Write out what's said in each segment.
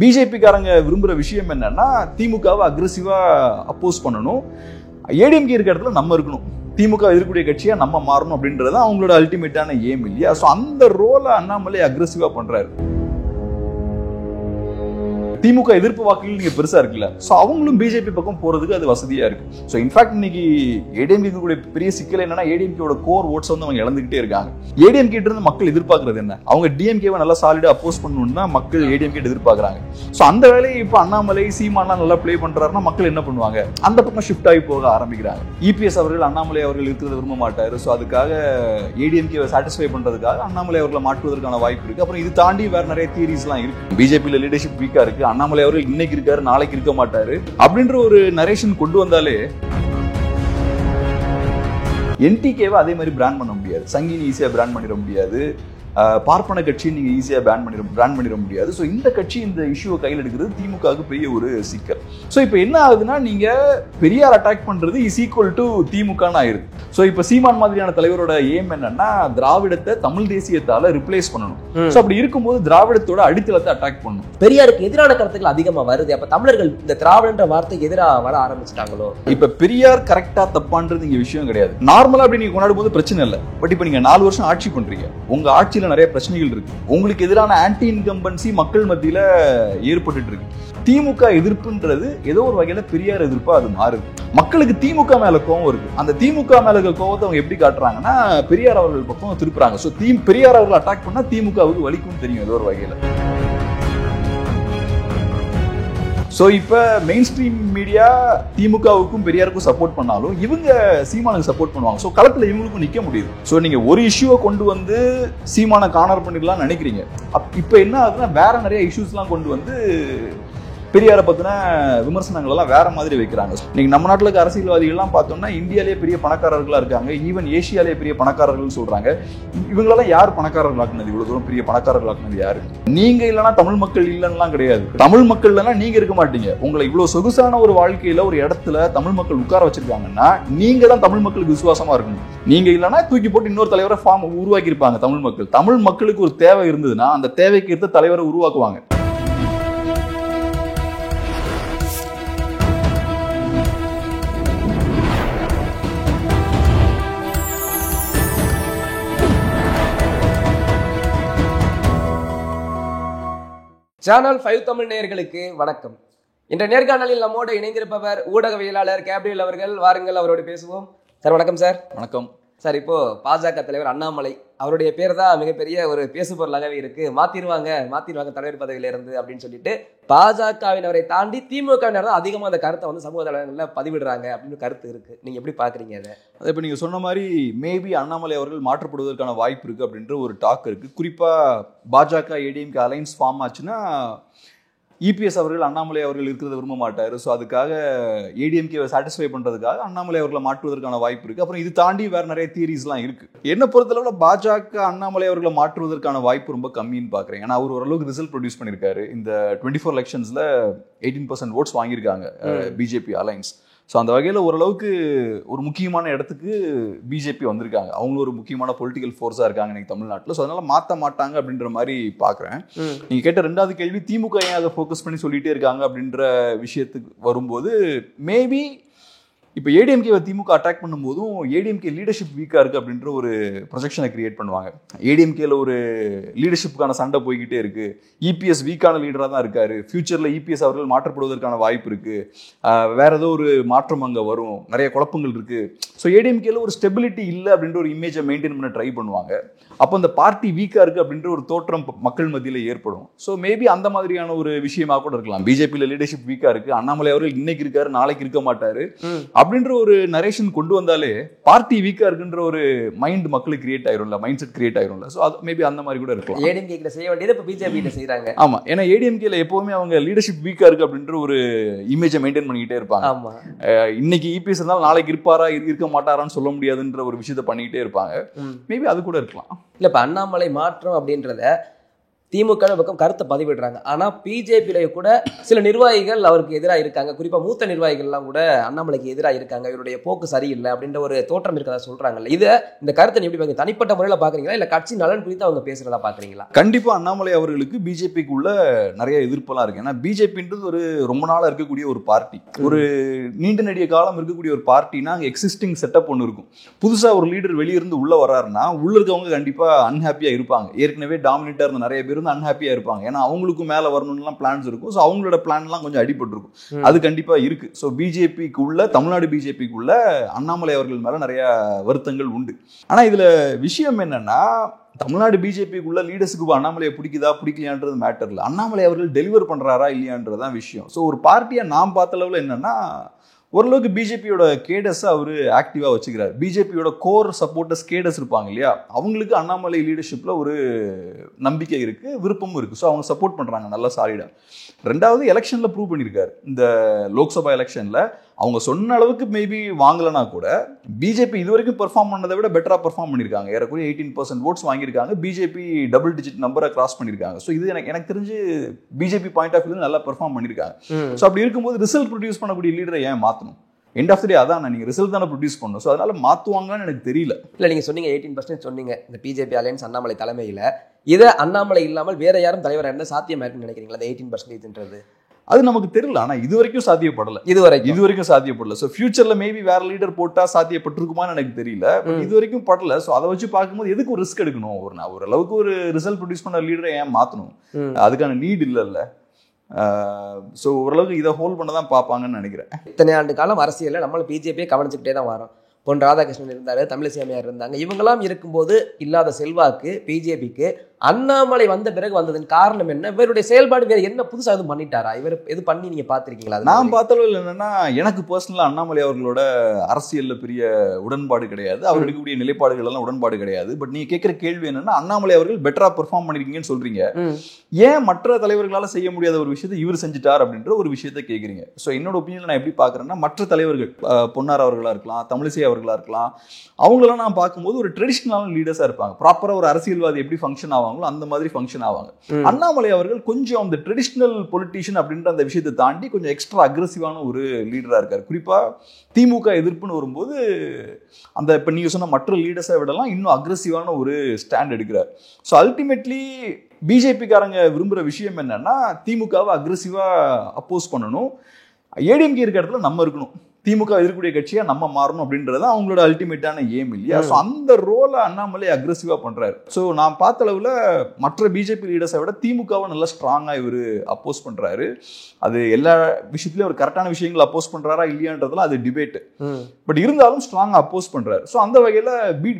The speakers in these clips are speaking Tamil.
பிஜேபிக்காரங்க விரும்புகிற விஷயம் என்னன்னா திமுகவை அக்ரெசிவாக அப்போஸ் பண்ணணும், ஏடிஎம்கே இருக்கிற இடத்துல நம்ம இருக்கணும், திமுக எதிர்க்கூடிய கட்சியா நம்ம மாறணும் அப்படின்றது அவங்களோட அல்டிமேட்டான ஏம் இல்லையா? ஸோ அந்த ரோலை அண்ணாமலை அக்ரெசிவா பண்றாரு. திமுக எதிர்ப்பு வாக்குகள் நீங்க பெருசா இருக்குல்ல, ஸோ அவங்களும் பிஜேபி பக்கம் போறதுக்கு அது வசதியா இருக்கு. ஸோ இன்ஃபேக்ட் இன்னைக்கு ஏடிஎம்கே கூட பெரிய சிக்கல் என்னன்னா ஏடிஎம்கேயோட கோர் ஓட்ஸ் வந்து அவங்க இழந்துகிட்டே இருக்காங்க. ஏடிஎம்கே இருந்து மக்கள் எதிர்பார்க்கறது என்ன? அவங்க டிஎம்கேவை நல்லா சாலிடா அப்போஸ் பண்ணணும்னு தான் மக்கள் ஏடிஎம்கே எதிர்பார்க்கறாங்க. ஸோ அந்த வேலையை இப்போ அண்ணாமலை சீமான்லாம் நல்லா பிளே பண்றாருன்னா மக்கள் என்ன பண்ணுவாங்க? அந்த பக்கம் ஷிஃப்ட் ஆகி போக ஆரம்பிக்கிறாங்க. இபிஎஸ் அவர்கள் அண்ணாமலை அவர்கள் இருக்கிறத விரும்ப மாட்டாரு. ஸோ அதுக்காக ஏடிஎம்கேவை சாட்டிஸ்ஃபை பண்றதுக்காக அண்ணாமலை அவர்களை மாற்றுவதற்கான வாய்ப்பு இருக்கு. அப்புறம் இது தாண்டி வேற நிறைய தியரிஸ்லாம் இருக்கு. பிஜேபியில லீடர்ஷிப் வீக்கா இருக்கு, அண்ணாமலை அவர்கள் இன்னைக்கு இருக்காரு நாளைக்கு இருக்க மாட்டாரு அப்படின்ற ஒரு நரேஷன் கொண்டு வந்தாலே என்டிகேவை அதே மாதிரி பிராண்ட் பண்ண முடியாது, சங்கினி ஈஸியா பிராண்ட் பண்ணிட முடியாது, பார்ப்பன கட்சி நீங்க ஈஸியா பிராண்ட் பண்ணிட முடியாது. ஸோ இந்த கட்சி இந்த இஷ்யூவை கையில் எடுக்கிறது திமுகவுக்கு பெரிய ஒரு சிக்கல். ஸோ இப்போ என்ன ஆகுதுன்னா நீங்க பெரியார் அட்டாக் பண்றது இஸ் ஈக்குவல் டு திமுகன்னு ஆயிருது. ஸோ இப்போ சீமான் மாதிரியான தலைவரோட ஏம் என்னன்னா திராவிடத்தை தமிழ் தேசியத்தால ரிப்ளேஸ் பண்ணணும். ஸோ அப்படி இருக்கும்போது திராவிடத்தோட அடித்தளத்தை அட்டாக் பண்ணணும். பெரியாருக்கு எதிரான கருத்துக்கள் அதிகமா வருது. அப்ப தமிழர்கள் இந்த திராவிடன்ற வார்த்தைக்கு எதிராக வர ஆரம்பிச்சிட்டாங்களோ? இப்ப பெரியார் கரெக்டா தப்பான்றது இங்க விஷயம் கிடையாது. நார்மலா அப்படி நீங்க கொண்டாடும் போது பிரச்சனை இல்லை. பட் இப்ப நீங்க 4 வருஷம் ஆட்சி பண்றீங்க, உங்க ஆட்சி நிறைய பிரச்சனைகள் இருக்கு, உங்களுக்கு எதிரான ஆன்டி இன்கம்பன்சி மக்கள் மத்தியில ஏற்பட்டு இருக்கு. திமுக எதிர்ப்புன்றது ஏதோ ஒரு வகையில பெரியார் எதிர்ப்பா அது மாறுது. மக்களுக்கு திமுக மேல கோவம் இருக்கு. அந்த திமுக மேல இருக்க கோவத்தை அவங்க எப்படி காட்டுறாங்கன்னா பெரியார் அவர்கள் பக்கம் திருப்புறாங்க. சோ பெரியார் அவர்கள் அட்டாக் பண்ணா திமுகவுக்கு வலிக்கும் தெரியும் ஏதோ ஒரு வகையில. ஸோ இப்போ மெயின் ஸ்ட்ரீம் மீடியா திமுகவுக்கும் பெரியாருக்கும் சப்போர்ட் பண்ணாலும் இவங்க சீமானுக்கு சப்போர்ட் பண்ணுவாங்க. ஸோ களத்தில் இவங்களுக்கும் நிற்க முடியுது. ஸோ நீங்கள் ஒரு இஷ்யூவை கொண்டு வந்து சீமானை கார்னர் பண்ணிடலாம் நினைக்கிறீங்க. இப்போ என்ன ஆகுதுன்னா வேற நிறைய இஷ்யூஸ்லாம் கொண்டு வந்து பெரியாரை பற்றின விமர்சனங்கள் எல்லாம் வேற மாதிரி வைக்கிறாங்க. இன்னைக்கு நம்ம நாட்டில் இருக்க அரசியல்வாதிகள்லாம் பார்த்தோம்னா இந்தியாலேயே பெரிய பணக்காரர்களாக இருக்காங்க, ஈவன் ஏஷியாலேயே பெரிய பணக்காரர்கள் சொல்றாங்க. இவங்களெல்லாம் யார் பணக்காரர்களாக்குனது? இவ்வளவு தூரம் பெரிய பணக்காரர்களாக்குனது யாரு? நீங்க இல்லைன்னா தமிழ் மக்கள் இல்லைன்னுலாம் கிடையாது. தமிழ் மக்கள் இல்லைன்னா நீங்க இருக்க மாட்டீங்க. உங்களை இவ்வளவு சொகுசான ஒரு வாழ்க்கையில ஒரு இடத்துல தமிழ் மக்கள் உட்கார வச்சிருக்காங்கன்னா நீங்க தான் தமிழ் மக்களுக்கு விசுவாசமா இருக்கணும். நீங்க இல்லைன்னா தூக்கி போட்டு இன்னொரு தலைவரை ஃபார்ம் உருவாக்கி இருப்பாங்க தமிழ் மக்கள். தமிழ் மக்களுக்கு ஒரு தேவை இருந்ததுன்னா அந்த தேவைக்கு ஏற்ற தலைவரை உருவாக்குவாங்க. சேனல் 5 தமிழ் நேயர்களுக்கு வணக்கம். இன்ற நேர்காணலில் நம்மோடு இணைந்திருப்பவர் ஊடகவியலாளர் கேப்ரியல் அவர்கள். வாருங்கள் அவரோடு பேசுவோம். சார் வணக்கம். சார் வணக்கம். சார், இப்போ பாஜக தலைவர் அண்ணாமலை அவருடைய பேர் தான் மிகப்பெரிய ஒரு பேசு பொருளாகவே இருக்கு. மாத்திருவாங்க தலைவர் பதவியில இருந்து அப்படின்னு சொல்லிட்டு பாஜகவினரை தாண்டி திமுகவினர் தான் அதிகமாக அந்த கருத்தை வந்து சமூக தலைவர்களில் பதிவிடுறாங்க அப்படின்னு கருத்து இருக்கு. நீங்க எப்படி பாக்குறீங்க அதை? இப்போ நீங்க சொன்ன மாதிரி மேபி அண்ணாமலை அவர்கள் மாற்றப்படுவதற்கான வாய்ப்பு இருக்கு அப்படின்ற ஒரு டாக் இருக்கு. குறிப்பா பாஜக ஏடிஎம்கே அலைன்ஸ் ஃபார்ம் ஆச்சுன்னா இபிஎஸ் அவர்கள் அண்ணாமலை அவர்கள் இருக்கிறத விரும்ப மாட்டாரு. ஸோ அதுக்காக ஏடிஎம்கேவை சாட்டிஸ்ஃபை பண்றதுக்காக அண்ணாமலை அவர்களை மாற்றுவதற்கான வாய்ப்பு இருக்கு. அப்புறம் இது தாண்டி வேற நிறைய தியரிஸ்லாம் இருக்கு. என்ன பொறுத்தளவுல பாஜக அண்ணாமலை அவர்களை மாற்றுவதற்கான வாய்ப்பு ரொம்ப கம்மின்னு பாக்குறேன். ஏன்னா அவர் ஓரளவுக்கு ரிசல்ட் ப்ரொடியூஸ் பண்ணியிருக்காரு. இந்த 24 எலெக்ஷன்ஸ்ல 18% ஓட்ஸ் வாங்கியிருக்காங்க பிஜேபி அலைன்ஸ். ஸோ அந்த வகையில் ஓரளவுக்கு ஒரு முக்கியமான இடத்துக்கு பிஜேபி வந்திருக்காங்க. அவங்க ஒரு முக்கியமான பொலிட்டிக்கல் ஃபோர்ஸாக இருக்காங்க இன்னைக்கு தமிழ்நாட்டில். ஸோ அதனால மாற்ற மாட்டாங்க அப்படின்ற மாதிரி பார்க்குறேன். நீங்கள் கேட்ட ரெண்டாவது கேள்வி, திமுக ஏன் அதை ஃபோக்கஸ் பண்ணி சொல்லிகிட்டே இருக்காங்க அப்படின்ற விஷயத்துக்கு வரும்போது மேபி இப்போ ஏடிஎம்கேவை திமுக அட்டாக் பண்ணும்போதும் ஏடிஎம்கே லீடர்ஷிப் வீக்காக இருக்குது அப்படின்ற ஒரு ப்ரொஜெக்ஷனை கிரியேட் பண்ணுவாங்க. ஏடிஎம்கேல ஒரு லீடர்ஷிப்புக்கான சண்டை போய்கிட்டே இருக்குது, இபிஎஸ் வீக்கான லீடராக தான் இருக்காரு, ஃபியூச்சரில் இபிஎஸ் அவர்கள் மாற்றப்படுவதற்கான வாய்ப்பு இருக்குது, வேற ஏதோ ஒரு மாற்றம் அங்கே வரும், நிறைய குழப்பங்கள் இருக்குது. ஸோ ஏடிஎம்கேல ஒரு ஸ்டெபிலிட்டி இல்லை அப்படின்ற ஒரு இமேஜை மெயின்டைன் பண்ண ட்ரை பண்ணுவாங்க. அப்போ அந்த பார்ட்டி வீக்காக இருக்குது அப்படின்ற ஒரு தோற்றம் மக்கள் மத்தியில் ஏற்படும். ஸோ மேபி அந்த மாதிரியான ஒரு விஷயமா கூட இருக்கலாம். பிஜேபியில் லீடர்ஷிப் வீக்காக இருக்குது, அண்ணாமலை அவர்கள் இன்னைக்கு இருக்காரு நாளைக்கு இருக்க மாட்டாரு அப்படின்ற ஒரு நரேஷன் கொண்டு வந்தாலே பார்ட்டி வீக்கா இருக்குன்ற ஒரு மைண்ட் மக்களுக்கு கிரியேட் ஆயிரும்ல, மைண்ட் செட் கிரியேட் ஆயிரும்ல. சோ அது மேபி அந்த மாதிரி கூட இருக்கலாம். ஏடிஎம்கே கிட்ட செய்ய வேண்டியது இப்ப பிஜேபி கிட்ட செய்றாங்க. ஆமா, ஏன்னா ஏடிஎம்கேல எப்பவுமே அவங்க லீடர்ஷிப் வீக்கா இருக்கு அப்படின்ற ஒரு இமேஜை மெயின்டைன் பண்ணிக்கிட்டே இருப்பாங்க. ஆமா, இன்னைக்கு இபிஎஸ் இருந்தாலும் நாளைக்கு இருப்பாரா இருக்க மாட்டாரான்னு சொல்ல முடியாதுன்ற ஒரு விஷயத்தை பண்ணிக்கிட்டே இருப்பாங்க. மேபி அது கூட இருக்கலாம். இல்ல இப்ப அண்ணாமலை மாற்றம் அப்படின்றத திமுக பக்கம் கருத்தை பதிவிடுறாங்க. ஆனா பிஜேபியில கூட சில நிர்வாகிகள் அவருக்கு எதிராக இருக்காங்க. குறிப்பா மூத்த நிர்வாகிகள்லாம் கூட அண்ணாமலைக்கு எதிராக இருக்காங்க, இவருடைய போக்கு சரியில்லை அப்படின்ற ஒரு தோற்றம் இருக்கிறதா சொல்றாங்கல்ல. இதை இந்த கருத்தை எப்படி பாக்குறீங்க? தனிப்பட்ட முறையில பாக்குறீங்களா இல்ல கட்சி நலன் குறித்து அவங்க பேசுறதா பாக்குறீங்களா? கண்டிப்பா அண்ணாமலை அவர்களுக்கு பிஜேபிக்குள்ள நிறைய எதிர்ப்பெல்லாம் இருக்கு. ஏன்னா பிஜேபின்றது ஒரு ரொம்ப நாளா இருக்கக்கூடிய ஒரு பார்ட்டி, ஒரு நீண்ட நெடிய காலம் இருக்கக்கூடிய ஒரு பார்ட்டினா அங்கே எக்ஸிஸ்டிங் செட்டப் ஒன்று இருக்கும். புதுசா ஒரு லீடர் வெளியிருந்து உள்ள வராருன்னா உள்ள இருக்கவங்க கண்டிப்பா அன்ஹாப்பியா இருப்பாங்க. ஏற்கனவே டாமினேட்டா இருந்த நிறைய பேர் வந்து அன்ஹாப்பியா இருப்பாங்க. ஏன்னா அவங்களுக்கும் மேல வரணும்லாம் பிளான்ஸ் இருக்கும். ஸோ அவங்களோட பிளான்லாம் கொஞ்சம் அடிபட்டு இருக்கும். அது கண்டிப்பா இருக்கு. ஸோ பிஜேபிக்குள்ள, தமிழ்நாடு பிஜேபிக்குள்ள அண்ணாமலை அவர்கள் மேல நிறைய வருத்தங்கள் உண்டு. ஆனா இதுல விஷயம் என்னன்னா, தமிழ்நாடு பிஜேபிக்குள்ள லீடர்ஸுக்கு அண்ணாமலையை பிடிக்குதா பிடிக்கலையான்றது மேட்டர் இல்லை. அண்ணாமலை அவர்கள் டெலிவர் பண்றாரா இல்லையான்றதான் விஷயம். ஸோ ஒரு பார்ட்டியை நாம் பார்த்த அளவில் என்னன்னா, ஓரளவுக்கு பிஜேபியோட கேடஸை அவர் ஆக்டிவா வச்சுக்கிறார். பிஜேபியோட கோர் சப்போர்ட்டர்ஸ் கேடஸ் இருப்பாங்க இல்லையா, அவங்களுக்கு அண்ணாமலை லீடர்ஷிப்ல ஒரு நம்பிக்கை இருக்கு, விருப்பமும் இருக்கு. ஸோ அவங்க சப்போர்ட் பண்றாங்க நல்லா சாலிடா. ரெண்டாவது, எலெக்ஷன்ல ப்ரூவ் பண்ணியிருக்காரு. இந்த லோக்சபா எலெக்ஷன்ல அவங்க சொன்ன அளவுக்கு மேபி வாங்கலனா கூட பிஜேபி இதுவரைக்கும் பெர்ஃபார்ம் பண்ணதை விட பெட்டரா பெர்ஃபார்ம் பண்ணியிருக்காங்க. ஏறக்குறைய 18% ஓட்ஸ் வாங்கியிருக்காங்க. பிஜேபி டபுள் டிஜிட் நம்பரை கிராஸ் பண்ணியிருக்காங்க. ஸோ இது எனக்கு தெரிஞ்சு பிஜேபி பாயிண்ட் ஆஃப் வியூ நல்லா பெர்ஃபார்ம் பண்ணியிருக்காங்க. ஸோ அப்படி இருக்கும்போது ரிசல்ட் ப்ரொடியூஸ் பண்ணக்கூடிய லீடரை ஏன் மாற்றணும்? எண்ட் ஆஃப் தி டே அதான், நீங்க ரிசல்ட் தானே ப்ரொடியூஸ் பண்ணணும். ஸோ அதனால மாற்றுவாங்கன்னு எனக்கு தெரியல. இல்லை, நீங்க சொன்னீங்க 18% சொன்னீங்க இந்த பிஜேபி அலையன்ஸ் அண்ணாமலை தலைமையில். இதை அண்ணாமலை இல்லாமல் வேற யாரும் தலைவர் என்ன சாத்தியமா இருக்குன்னு நினைக்கிறீங்களா? அந்த 18%ன்றது அது நமக்கு தெரியல. ஆனா இது வரைக்கும் சாத்தியப்படல. இது வரைக்கும் சாத்தியப்படல. ஸோ ஃபியூச்சர்ல மேபி வேற லீடர் போட்டா சாத்தியப்பட்டிருக்குமான்னு எனக்கு தெரியல. பட் இது வரைக்கும் படல. ஸோ அதை வச்சு பார்க்கும்போது எதுக்கு ஒரு ரிஸ்க் எடுக்கணும்? ஒரு அளவுக்கு ஒரு ரிசல்ட் ப்ரொடியூஸ் பண்ண லீடரை ஏன் மாற்றணும்? அதுக்கான நீட் இல்லைல்ல. ஸோ ஓரளவுக்கு இதை ஹோல்ட் பண்ண தான் பார்ப்பாங்கன்னு நினைக்கிறேன். இத்தனை ஆண்டு காலம் அரசியலில் நம்மளும் பிஜேபியை கவனிச்சுக்கிட்டே தான் வரோம். பொன் ராதாகிருஷ்ணன் இருந்தார், தமிழிசை அம்மையார் இருந்தாங்க. இவங்கெல்லாம் இருக்கும்போது இல்லாத செல்வாக்கு பிஜேபிக்கு அண்ணாமலை வந்த பிறகு வந்ததன் காரணம் என்ன? இவருடைய செயல்பாடு வேற என்ன புதுசாக எதுவும் பண்ணிட்டாரா? இவர் எது பண்ணி நீங்க பாத்திருக்கீங்களா? நான் பார்த்தளவில் என்னன்னா, எனக்கு பர்சனலா அண்ணாமலை அவர்களோட அரசியல்ல பெரிய உடன்பாடு கிடையாது. அவர் எடுக்கக்கூடிய நிலைப்பாடுகள் எல்லாம் உடன்பாடு கிடையாது. பட் நீங்க கேட்கிற கேள்வி என்னன்னா, அண்ணாமலை அவர்கள் பெட்டரா பெர்ஃபார்ம் பண்ணிருக்கீங்கன்னு சொல்றீங்க, ஏன் மற்ற தலைவர்களால செய்ய முடியாத ஒரு விஷயத்தை இவர் செஞ்சுட்டார் அப்படின்ற ஒரு விஷயத்தை கேட்குறீங்க. ஸோ என்னோட ஒப்பீனியன் நான் எப்படி பாக்குறேன்னா, மற்ற தலைவர்கள் பொன்னார் அவர்களா இருக்கலாம், தமிழிசை அவர்களா இருக்கலாம், அவங்களெல்லாம் நான் பார்க்கும்போது ஒரு ட்ரெடிஷ்னலான லீடர்ஸா இருப்பாங்க. ப்ராப்பரா ஒரு அரசியல்வாதி எப்படி ஃபங்க்ஷன் ஆவாங்களோ அந்த மாதிரி ஃபங்க்ஷன் ஆவாங்க. அண்ணாமலை அவர்கள் கொஞ்சம் அந்த ட்ரெடிஷ்னல் பொலிட்டீஷியன் அப்படின்ற அந்த விஷயத்தை தாண்டி கொஞ்சம் எக்ஸ்ட்ரா அக்ரெசிவான ஒரு லீடரா இருக்காரு. குறிப்பா திமுக எதிர்ப்புன்னு வரும்போது அந்த இப்ப நீங்க சொன்ன மற்ற லீடர்ஸை விடலாம் இன்னும் அக்ரெசிவான ஒரு ஸ்டாண்ட் எடுக்கிறார். ஸோ அல்டிமேட்லி பிஜேபிக்காரங்க விரும்புற விஷயம் என்னன்னா, திமுகவை அக்ரெசிவா அப்போஸ் பண்ணணும், ஏடிஎம்கே இருக்கிற இடத்துல நம்ம இருக்கணும், திமுக இருக்கக்கூடிய கட்சியா நம்ம மாறணும் அப்படின்றது அவங்களோட அல்டிமேட்டான எய்ம் இல்லையா? ஸோ அந்த ரோலை அண்ணாமலை அக்ரெசிவா பண்றாரு. ஸோ நான் பார்த்த அளவுல மற்ற பிஜேபி லீடர்ஸை விட திமுகவை நல்லா ஸ்ட்ராங்கா இவர் அப்போஸ் பண்றாரு. அது எல்லா விஷயத்திலயும் ஒரு கரெக்டான விஷயங்களை அப்போஸ் பண்றாரா இல்லையான்றதுலாம் அது டிபேட். பட் இருந்தாலும் ஸ்ட்ராங்கா அப்போஸ் பண்றாரு. ஸோ அந்த வகையில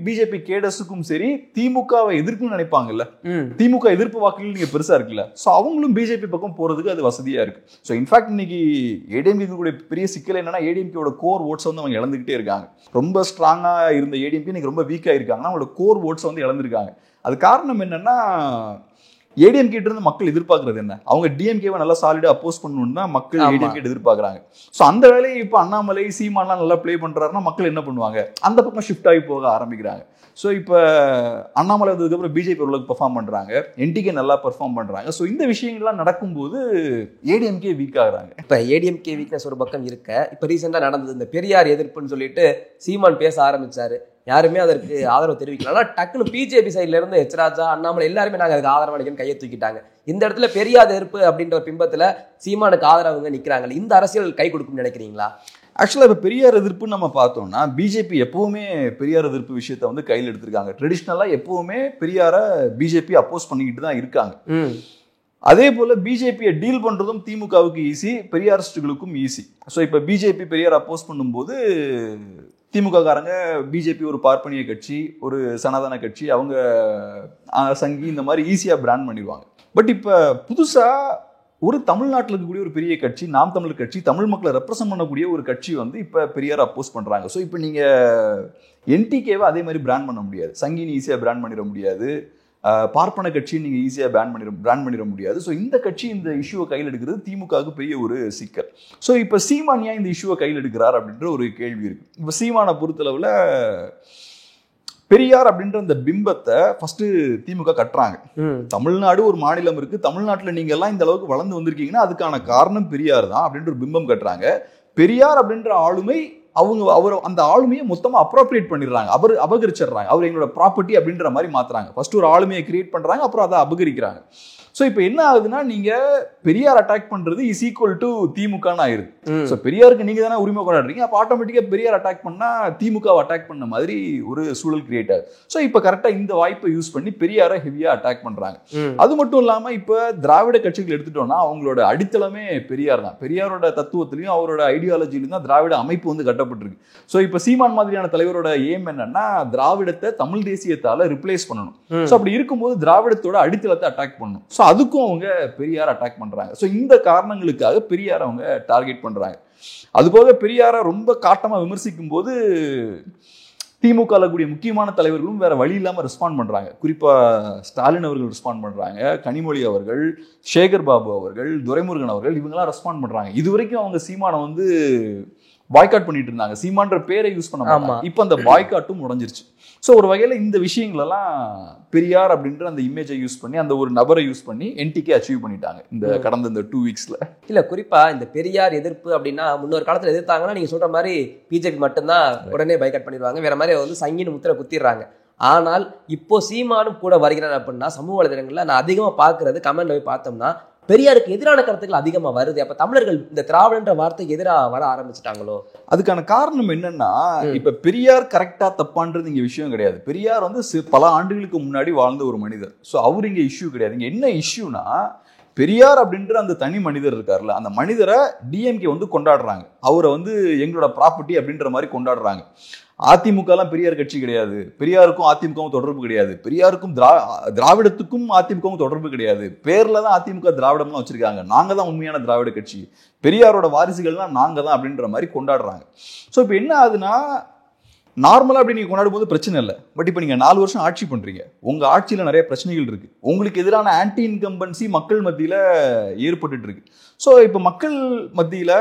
பிஜேபி கேடஸுக்கும் சரி, திமுகவை எதிர்ப்புன்னு நினைப்பாங்கல்ல, திமுக எதிர்ப்பு வாக்குகள் நீங்க பெருசா இருக்குல்ல, ஸோ அவங்களும் பிஜேபி பக்கம் போறதுக்கு அது வசதியா இருக்கு. ஸோ இன்ஃபேக்ட் இன்னைக்கு ஏடிஎம்கே பெரிய சிக்கல் என்னன்னா, ஏடிஎம்கே கோர் ஓட்ஸ் வந்து அவங்க இழந்துகிட்டே இருக்காங்க. ரொம்ப ஸ்ட்ராங்கா இருந்த ஏடிஎம்கே இன்னைக்கு ரொம்ப வீக்கா இருக்காங்க. அவங்களோட கோர் ஓட்ஸ் வந்து இழந்திருக்காங்க. அது காரணம் என்னன்னா, ஏடிஎம்கே இருந்து மக்கள் எதிர்பார்க்கறது என்ன? அவங்க டிஎம்கேவை நல்லா சாலிடா அப்போஸ் பண்ணணும்னு தான் மக்கள் ஏடிஎம்கே எதிர்பார்க்கறாங்க. ஸோ அந்த வேலையை இப்போ அண்ணாமலை சீமான்லாம் நல்லா பிளே பண்றாருன்னா மக்கள் என்ன பண்ணுவாங்க? அந்த பக்கம் ஷிஃப்ட் ஆகி போக ஆரம்பிக்கிறாங்க. ஸோ இப்போ அண்ணாமலை வந்ததுக்கப்புறம் பிஜேபி ஓரளவுக்கு பெர்ஃபார்ம் பண்றாங்க, என்டிகே நல்லா பெர்ஃபார்ம் பண்றாங்க. ஸோ இந்த விஷயங்கள்லாம் நடக்கும்போது ஏடிஎம்கே வீக் ஆகுறாங்க. இப்போ ஏடிஎம்கே வீக்னஸ் ஒரு பக்கம் இருக்க, இப்போ ரீசெண்டாக நடந்தது இந்த பெரியார் எதிர்ப்புன்னு சொல்லிட்டு சீமான் பேச ஆரம்பிச்சாரு. யாருமே அதற்கு ஆதரவு தெரிவிக்கலாம். ஆனால் டக்குன்னு பிஜேபி சைட்ல இருந்து எச்ராஜா, அண்ணாமலை எல்லாருமே நாங்கள் அதுக்கு ஆதரவு அளிக்கணும் கையை தூக்கிட்டாங்க. இந்த இடத்துல பெரியார் எதிர்ப்பு அப்படின்ற ஒரு பிம்பத்தில் சீமானுக்கு ஆதரவுங்க நிற்கிறாங்க. இந்த அரசியல் கை கொடுக்கும்னு நினைக்கிறீங்களா? ஆக்சுவலாக இப்போ பெரியார் எதிர்ப்புன்னு நம்ம பார்த்தோம்னா, பிஜேபி எப்பவுமே பெரியார் எதிர்ப்பு விஷயத்தை வந்து கையில் எடுத்திருக்காங்க. ட்ரெடிஷ்னலாக எப்பவுமே பெரியாரை பிஜேபி அப்போஸ் பண்ணிக்கிட்டு தான் இருக்காங்க. அதே போல பிஜேபியை டீல் பண்றதும் திமுகவுக்கு ஈஸி, பெரியாரிஸ்டுகளுக்கும் ஈஸி. ஸோ இப்போ பிஜேபி பெரியார் அப்போஸ் பண்ணும்போது திமுக காரங்க பிஜேபி ஒரு பார்ப்பனிய கட்சி, ஒரு சனாதன கட்சி, அவங்க சங்கி, இந்த மாதிரி ஈஸியா பிராண்ட் பண்ணிடுவாங்க. பட் இப்போ புதுசா ஒரு தமிழ்நாட்டில் இருக்கக்கூடிய ஒரு பெரிய கட்சி, நாம் தமிழர் கட்சி, தமிழ் மக்களை ரெப்ரசென்ட் பண்ணக்கூடிய ஒரு கட்சி வந்து இப்போ பெரியார் அப்போஸ் பண்றாங்க. ஸோ இப்போ நீங்க என்டிகேவை அதே மாதிரி பிராண்ட் பண்ண முடியாது, சங்கினி ஈஸியா பிராண்ட் பண்ணிட முடியாது, பார்ப்பன கட்சியை நீங்க ஈஸியா பிராண்ட் பண்ணிட முடியாது. ஸோ இந்த கட்சி இந்த இஷ்யூவை கையில் எடுக்கிறது திமுகவுக்கு பெரிய ஒரு சிக்கல். ஸோ இப்போ சீமான் ஏன் இந்த இஷ்யூவை கையில் எடுக்கிறார் அப்படின்ற ஒரு கேள்வி இருக்கு. இப்போ சீமானை பொறுத்தளவுல பெரியார் அப்படின்ற அந்த பிம்பத்தை ஃபர்ஸ்ட் திமுக கட்டுறாங்க. தமிழ்நாடு ஒரு மாநிலம் இருக்கு, தமிழ்நாட்டுல நீங்க எல்லாம் இந்த அளவுக்கு வளர்ந்து வந்திருக்கீங்கன்னா அதுக்கான காரணம் பெரியார் தான் அப்படின்ற ஒரு பிம்பம் கட்டுறாங்க. பெரியார் அப்படின்ற ஆளுமை அவர் அந்த ஆளுமையை மொத்தமா அப்ரோப்ரியேட் பண்ணிடுறாங்க, அவர் அபகரிச்சிடுறாங்க, அவர் எங்களோட ப்ராப்பர்ட்டி அப்படின்ற மாதிரி மாத்துறாங்க. ஃபர்ஸ்ட் ஒரு ஆளுமையை கிரியேட் பண்றாங்க, அப்புறம் அதை அபகரிக்கிறாங்க. ஸோ இப்போ என்ன ஆகுதுன்னா, நீங்க பெரியார் அட்டாக் பண்றது இஸ் ஈக்குவல் டு திமுகன்னு ஆயிருது. ஸோ பெரியாருக்கு நீங்க தானே உரிமை கொண்டாடுறீங்க, அப்போ ஆட்டோமேட்டிக்கா பெரியார் அட்டாக் பண்ணா திமுக அட்டாக் பண்ண மாதிரி ஒரு சூழல் கிரியேட் ஆகுது. ஸோ இப்போ கரெக்டா இந்த வாய்ப்பை யூஸ் பண்ணி பெரியாரை ஹெவியா அட்டாக் பண்றாங்க. அது மட்டும் இல்லாம இப்ப திராவிட கட்சிகள் எடுத்துட்டோம்னா அவங்களோட அடித்தளமே பெரியார் தான். பெரியாரோட தத்துவத்திலையும் அவரோட ஐடியாலஜிலையும் தான் திராவிட அமைப்பு வந்து கட்டப்பட்டிருக்கு. ஸோ இப்போ சீமான் மாதிரியான தலைவரோட எய்ம் என்னன்னா, திராவிடத்தை தமிழ் தேசியத்தால ரிப்ளேஸ் பண்ணணும். ஸோ அப்படி இருக்கும்போது திராவிடத்தோட அடித்தளத்தை அட்டாக் பண்ணணும். ஸோ அதுக்கும் அவங்க பெரியார் அட்டாக் பண்றாங்க. ஸோ இந்த காரணங்களுக்காக பெரியார் அவங்க டார்கெட் பண்றாங்க. அதுபோக பெரியாரை ரொம்ப காட்டமா விமர்சிக்கும் போது திமுக கூடிய முக்கியமான தலைவர்களும் வேற வழி இல்லாம ரெஸ்பாண்ட் பண்றாங்க. குறிப்பா ஸ்டாலின் அவர்கள் ரெஸ்பாண்ட் பண்றாங்க, கனிமொழி அவர்கள், சேகர் பாபு அவர்கள், துரைமுருகன் அவர்கள், இவங்கெல்லாம் ரெஸ்பாண்ட் பண்றாங்க. இது வரைக்கும் அவங்க சீமானை வந்து பாய்காட் பண்ணிட்டு இருந்தாங்க, சீமான்ற பேரை யூஸ் பண்ண மாட்டாங்க. இப்ப அந்த பாய்காட்டும் உடைஞ்சிருச்சு. ஸோ ஒரு வகையில இந்த விஷயங்களெல்லாம் பெரியார் அப்படின்ற அந்த இமேஜை யூஸ் பண்ணி, அந்த ஒரு நபரை யூஸ் பண்ணி என்டிகே அச்சீவ் பண்ணிட்டாங்க இந்த கடந்த இந்த 2 வீக்ஸ்ல. இல்ல குறிப்பா இந்த பெரியார் எதிர்ப்பு அப்படின்னா முன்னொரு காலத்துல எதிர்த்தாங்கன்னா நீங்க சொல்ற மாதிரி பிஜேபி மட்டும்தான் உடனே பைகாட் பண்ணிடுவாங்க, வேற மாதிரி வந்து சங்கின்னு முத்திரை குத்திடுறாங்க. ஆனால் இப்போ சீமானும் கூட வருகிறார் அப்படின்னா சமூக வலைதளங்கள்ல நான் அதிகமா பாக்குறது கமெண்ட்ல போய் பார்த்தோம்னா பெரியாருக்கு எதிரான கருத்துக்கள் அதிகமா வருது. அப்ப தமிழர்கள் இந்த திராவிடன்ற வார்த்தைக்கு எதிராக வர ஆரம்பிச்சுட்டாங்களோ? அதுக்கான காரணம் என்னன்னா, இப்ப பெரியார் கரெக்டா தப்பான்றது இங்க விஷயம் கிடையாது. பெரியார் வந்து பல ஆண்டுகளுக்கு முன்னாடி வாழ்ந்த ஒரு மனிதர். ஸோ அவர் இங்க இஷ்யூ கிடையாது. இங்க என்ன இஷ்யூனா, பெரியார் அப்படின்ற அந்த தனி மனிதர் இருக்காருல்ல, அந்த மனிதரை டிஎம்கே வந்து கொண்டாடுறாங்க, அவரை வந்து எங்களோட ப்ராப்பர்ட்டி அப்படின்ற மாதிரி கொண்டாடுறாங்க. அதிமுக எல்லாம் பெரியார் கட்சி கிடையாது, பெரியாருக்கும் அதிமுகவும் தொடர்பு கிடையாது, பெரியாருக்கும் திராவிடத்துக்கும் அதிமுகவும் தொடர்பு கிடையாது. பேர்ல தான் அதிமுக திராவிடம்லாம் வச்சிருக்காங்க, நாங்க தான் உண்மையான திராவிட கட்சி, பெரியாரோட வாரிசுகள்லாம் நாங்க தான் அப்படின்ற மாதிரி கொண்டாடுறாங்க. ஸோ இப்போ என்ன ஆகுதுன்னா, நார்மலா அப்படி நீங்க கொண்டாடும் போது பிரச்சனை இல்லை. பட் இப்போ நீங்க 4 வருஷம் ஆட்சி பண்றீங்க, உங்க ஆட்சியில நிறைய பிரச்சனைகள் இருக்கு, உங்களுக்கு எதிரான ஆன்டி இன்கம்பன்சி மக்கள் மத்தியில ஏற்பட்டு இருக்கு. ஸோ இப்போ மக்கள் மத்தியில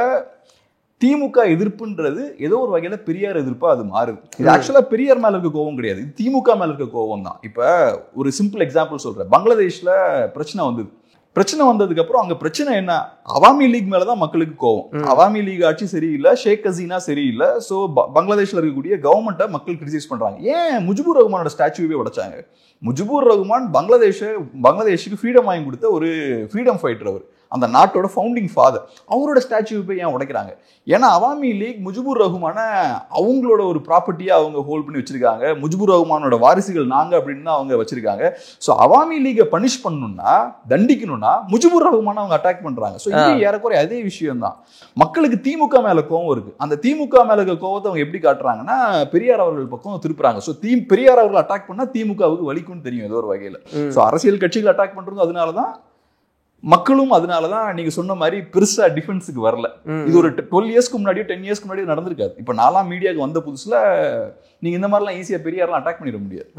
திமுக எதிர்ப்புன்றது ஏதோ ஒரு வகையில பெரியார் எதிர்ப்பா அது மாறுது. இது ஆக்சுவலா பெரியார் மேல இருக்க கோவம் கிடையாது, இது திமுக மேல இருக்க கோவம் தான். இப்ப ஒரு சிம்பிள் எக்ஸாம்பிள் சொல்றேன். பங்களாதேஷ்ல பிரச்சனை வந்தது. பிரச்சனை வந்ததுக்கு அப்புறம் அங்க பிரச்சனை என்ன, அவாமி லீக் மேலதான் மக்களுக்கு கோவம். அவாமி லீக் ஆட்சி சரியில்லை, ஷேக் ஹசீனா சரியில்லை. சோ பங்களாதேஷ்ல இருக்கக்கூடிய கவர்மெண்ட்டை மக்கள் கிரிட்டிசைஸ் பண்றாங்க. ஏன் முஜிபுர் ரஹ்மானோட ஸ்டாச்சுவே உடைச்சாங்க? முஜிபுர் ரஹ்மான் பங்களாதேஷுக்கு ஃப்ரீடம் வாங்கி கொடுத்த ஒரு ஃப்ரீடம் ஃபைட்டர், அவர் அந்த நாட்டோட ஃபவுண்டிங் ஃபாதர். அவரோட ஸ்டாச்சு போய் ஏன் உடைக்கிறாங்க? ஏன்னா அவாமி லீக் முஜிபுர் ரஹ்மான அவங்களோட ஒரு ப்ராப்பர்ட்டியா அவங்க ஹோல்ட் பண்ணி வச்சிருக்காங்க, முஜிபுர் ரஹ்மானோட வாரிசுகள் நாங்க அப்படின்னு தான் அவங்க வச்சிருக்காங்க. ஸோ அவாமி லீகை பனிஷ் பண்ணணும்னா, தண்டிக்கணும்னா முஜிபுர் ரஹ்மான அவங்க அட்டாக் பண்றாங்க. ஸோ இது ஏறக்குறைய அதே விஷயம் தான். மக்களுக்கு திமுக மேல கோவம் இருக்கு, அந்த திமுக மேல இருக்க கோவத்தை அவங்க எப்படி காட்டுறாங்கன்னா பெரியார் அவர்கள் பக்கம் திருப்புறாங்க. ஸோ பெரியார் அவர்கள் அட்டாக் பண்ணா திமுகவுக்கு வலிக்கும்னு தெரியும் ஏதோ ஒரு வகையில. ஸோ அரசியல் கட்சிகள் அட்டாக் பண்றது அதனாலதான், மக்களும் அதனாலதான் நீங்க சொன்ன மாதிரி பெருசா டிஃபென்ஸுக்கு வரல. இது ஒரு 12 இயர்ஸ்க்கு முன்னாடியோ 10 இயர்ஸ்க்கு முன்னாடியோ நடந்திருக்காது. இப்ப நாலாம் மீடியாவுக்கு வந்த புதுசுல நீங்க இந்த மாதிரிலாம் ஈஸியா பெரியாரெல்லாம் அட்டாக் பண்ணிட முடியாது,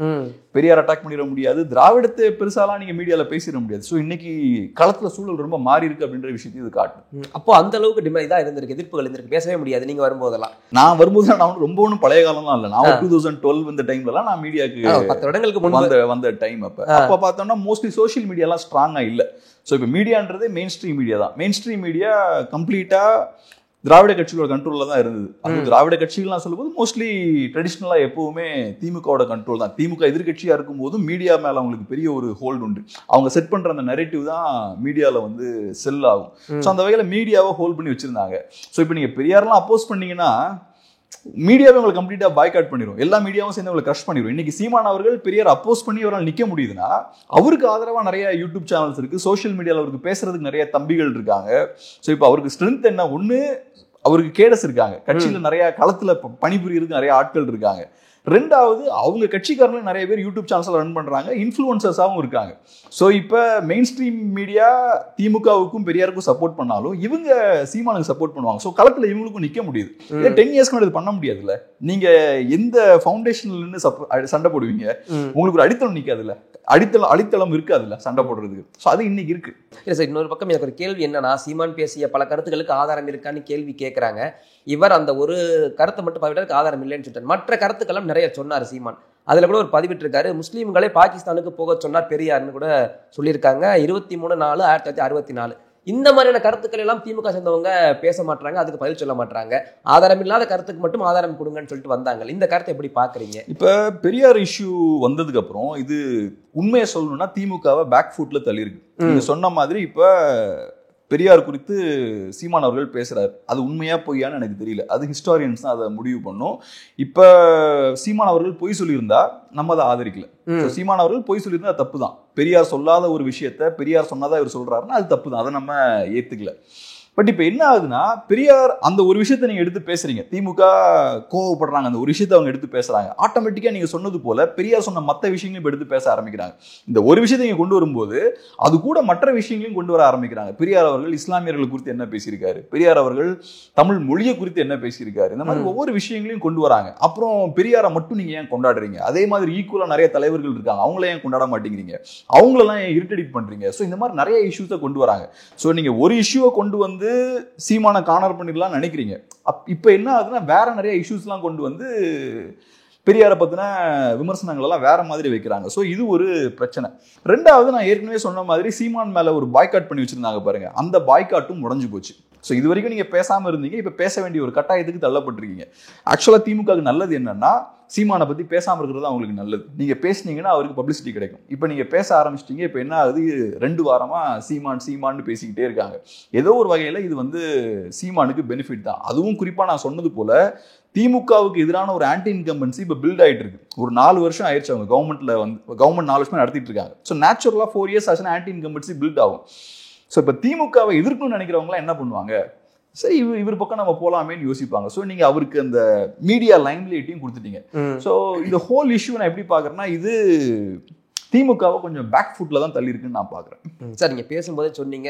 பெரியார் அட்டாக் பண்ணிட முடியாது, திராவிடத்தை பெருசாலாம் நீங்க மீடியால பேசிட முடியாது. ஸோ இன்னைக்கு களத்துல சூழல் ரொம்ப மாறி இருக்கு அப்படின்ற விஷயத்தையும் இது காட்டும். அப்போ அந்த அளவுக்கு டிமாண்ட் தான் இருந்திருக்கு, எதிர்ப்புகள் இருந்திருக்கு, பேசவே முடியாது. நீங்க வரும்போதெல்லாம் நான் வரும்போது நான் ரொம்ப ஒன்றும் பழைய காலம்லாம் இல்லை, நான் 2012 இந்த டைம்லலாம் நான் மீடியாவுக்கு 10 வருடங்களுக்கு முன்பு வந்த டைம். அப்ப பார்த்தோம்னா மோஸ்ட்லி சோஷியல் மீடியாலாம் ஸ்ட்ராங்கா இல்லை. ஸோ இப்போ மீடியான்றது மெயின் ஸ்ட்ரீம் மீடியா தான். மெயின் ஸ்ட்ரீம் மீடியா கம்ப்ளீட்டா திராவிட கட்சிகளோட கண்ட்ரோல்ல தான் இருந்தது. அது திராவிட கட்சிகள் நான் சொல்லும்போது மோஸ்ட்லி ட்ரெடிஷ்னலா எப்பவுமே திமுகவோட கண்ட்ரோல் தான். திமுக எதிர்கட்சியா இருக்கும் போதும் மீடியா மேல அவங்களுக்கு பெரிய ஒரு ஹோல்டு உண்டு. அவங்க செட் பண்ற அந்த நரேட்டிவ் தான் மீடியால வந்து செல் ஆகும். ஸோ அந்த வகையில மீடியாவை ஹோல்ட் பண்ணி வச்சிருந்தாங்க. ஸோ இப்போ நீங்க பெரியாரெல்லாம் அப்போஸ் பண்ணீங்கன்னா மீடியாவே உங்களை கம்ப்ளீட்டா பாய்காட் பண்ணிடும், எல்லா மீடியாவும் சேர்ந்து உங்களை கிரஷ் பண்ணிடும். இன்னைக்கு சீமான் அவர்கள் பெரியார் அப்போஸ் பண்ணி அவரால் நிக்க முடியுதுன்னா அவருக்கு ஆதரவா நிறைய யூடியூப் சேனல்ஸ் இருக்கு, சோஷியல் மீடியாவில் அவருக்கு பேசுறதுக்கு நிறைய தம்பிகள் இருக்காங்க. ஸோ இப்போ அவருக்கு ஸ்ட்ரென்த் என்ன, ஒண்ணு அவருக்கு கேடஸ் இருக்காங்க, கட்சியில நிறைய களத்துல பணிபுரியறதுக்கு நிறைய ஆட்கள் இருக்காங்க. ரெண்டாவது அவங்க கட்சிக்காரங்களும் நிறைய பேர் யூடியூப் சேனல்ஸ் ரன் பண்றாங்க, இன்ஃப்ளூயன்சர்ஸாகவும் இருக்காங்க. ஸோ இப்போ மெயின் ஸ்ட்ரீம் மீடியா திமுகவுக்கும் பெரியாருக்கும் சப்போர்ட் பண்ணாலும் இவங்க சீமானுக்கு சப்போர்ட் பண்ணுவாங்க. ஸோ களத்துல இவங்களுக்கும் நிக்க முடியுது. 10 இயர்ஸ்க்கு முன்னாடி பண்ண முடியாதுல்ல, நீங்க எந்த ஃபவுண்டேஷன்ல இருந்து சண்டை போடுவீங்க, உங்களுக்கு ஒரு அடித்தளம் நிக்காதுல்ல, அடித்தளம் இருக்காதுல்ல சண்டை போடுறதுக்கு. ஸோ அது இன்னைக்கு இருக்கு. இல்லை சார், இன்னொரு பக்கம் எனக்கு ஒரு கேள்வி என்னன்னா, சீமான் பேசிய பல கருத்துக்களுக்கு ஆதாரம் இருக்கான்னு கேள்வி கேட்குறாங்க. இவர் அந்த ஒரு கருத்தை மட்டும் பார்த்துட்டு ஆதாரம் இல்லைன்னு சொல்லிட்டார், மற்ற கருத்துக்கெல்லாம் நிறைய சொன்னார் சீமான். அதுல கூட ஒரு பதிவிட்டிருக்காரு, முஸ்லீம்களே பாகிஸ்தானுக்கு போக சொன்னார் பெரியார்னு கூட சொல்லியிருக்காங்க. 23/4/1964. இந்த மாதிரியான கருத்துக்கள் எல்லாம் திமுக சேர்ந்தவங்க பேச மாட்டாங்க, அதுக்கு பதில் சொல்ல மாட்டாங்க. ஆதாரம் இல்லாத கருத்துக்கு மட்டும் ஆதாரம் கொடுங்கன்னு சொல்லிட்டு வந்தாங்க. இந்த கருத்தை எப்படி பாக்குறீங்க? இப்ப பெரியார் இஷ்யூ வந்ததுக்கு அப்புறம் இது உண்மையை சொல்லணும்னா திமுகவை பேக் ஃபுட்ல தள்ளி இருக்கு. நீங்க சொன்ன மாதிரி இப்ப பெரியார் குறித்து சீமான் அவர்கள் பேசுறாரு. அது உண்மையா பொய்யான்னு எனக்கு தெரியல. அது ஹிஸ்டாரியன்ஸ் தான் அதை முடிவு பண்ணும். இப்ப சீமான் அவர்கள் பொய் சொல்லியிருந்தா நம்ம அதை ஆதரிக்கல. சீமான் அவர்கள் பொய் சொல்லியிருந்தா தப்பு தான். பெரியார் சொல்லாத ஒரு விஷயத்த பெரியார் சொன்னதா இவர் சொல்றாருன்னா அது தப்பு தான். அதை நம்ம ஏத்துக்கல. பட் இப்ப என்ன ஆகுதுன்னா, பெரியார் அந்த ஒரு விஷயத்தை நீங்க எடுத்து பேசுறீங்க, திமுக கோவப்படுறாங்க, அந்த ஒரு விஷயத்தை அவங்க எடுத்து பேசுறாங்க, ஆட்டோமேட்டிக்கா நீங்க சொன்னது போல பெரியார் சொன்ன மற்ற விஷயங்களையும் இப்ப எடுத்து பேச ஆரம்பிக்கிறாங்க. இந்த ஒரு விஷயத்தை நீங்க கொண்டு வரும்போது அது கூட மற்ற விஷயங்களையும் கொண்டு வர ஆரம்பிக்கிறாங்க. பெரியார் அவர்கள் இஸ்லாமியர்கள் குறித்து என்ன பேசியிருக்காரு, பெரியார் அவர்கள் தமிழ் மொழியை குறித்து என்ன பேசியிருக்காரு, இந்த மாதிரி ஒவ்வொரு விஷயங்களையும் கொண்டு வராங்க. அப்புறம் பெரியாரை மட்டும் நீங்க ஏன் கொண்டாடுறீங்க? அதே மாதிரி ஈக்குவலா நிறைய தலைவர்கள் இருக்காங்க, அவங்கள ஏன் கொண்டாட மாட்டேங்கிறீங்க? அவங்களெல்லாம் ஏன் இரிட்டேட் பண்றீங்க? ஸோ இந்த மாதிரி நிறைய இஷ்யூஸை கொண்டு வராங்க. ஸோ நீங்க ஒரு இஷ்யூவை கொண்டு வந்து சீமான கார்னர் பண்ணிடலாம் நினைக்கிறீங்க. இப்ப என்ன ஆகுதுன்னா வேற நிறைய இஷ்யூஸ்லாம் கொண்டு வந்து பெரியாரை பத்தின விமர்சனங்கள் எல்லாம் வேற மாதிரி வைக்கிறாங்க. ஸோ இது ஒரு பிரச்சனை. ரெண்டாவது, நான் ஏற்கனவே சொன்ன மாதிரி சீமான் மேல ஒரு பாய்காட் பண்ணி வச்சிருந்தாங்க பாருங்க, அந்த பாய்காட்டும் உடைஞ்சு போச்சு. ஸோ இது வரைக்கும் நீங்க பேசாம இருந்தீங்க, இப்ப பேச வேண்டிய ஒரு கட்டாயத்துக்கு தள்ளப்பட்டிருக்கீங்க. ஆக்சுவலா திமுகவுக்கு நல்லது என்னன்னா, சீமானை பத்தி பேசாம இருக்கிறது அவங்களுக்கு நல்லது. நீங்க பேசுனீங்கன்னா அவருக்கு பப்ளிசிட்டி கிடைக்கும். இப்ப நீங்க பேச ஆரம்பிச்சிட்டீங்க. இப்ப என்ன ஆகுது, 2 வாரமா சீமான்னு பேசிக்கிட்டே இருக்காங்க. ஏதோ ஒரு வகையில இது வந்து சீமானுக்கு பெனிஃபிட் தான். அதுவும் குறிப்பா நான் சொன்னது போல திமுகவுக்கு எதிரான ஒரு ஆன்டி இன்கம்பன்சி இப்ப பில்ட் ஆயிட்டு இருக்கு. ஒரு 4 வருஷம் ஆயிடுச்சு அவங்க கவர்மெண்ட் 4 வருஷமா நடத்திட்டு இருக்காங்க. ஸோ நேச்சுரலா 4 இயர்ஸ் ஆச்சுன்னா ஆன்டி இன்கம்பன்சி பில்ட் ஆகும். ஸோ இப்ப திமுகவை எதிர்க்கணும்னு நினைக்கிறவங்களாம் என்ன பண்ணுவாங்க, சரி இவர் பக்கம் நம்ம போலாமேன்னு யோசிப்பாங்க. ஸோ நீங்க அவருக்கு அந்த மீடியா லைம்லைட்டையும் கொடுத்துட்டீங்க. ஸோ இந்த ஹோல் இஷ்யூ நான் எப்படி பாக்குறேன்னா, இது திமுகவை கொஞ்சம் பேக் ஃபுட்ல தான் தள்ளி இருக்குன்னு நான் பாக்குறேன். சார், நீங்க பேசும்போதே சொன்னீங்க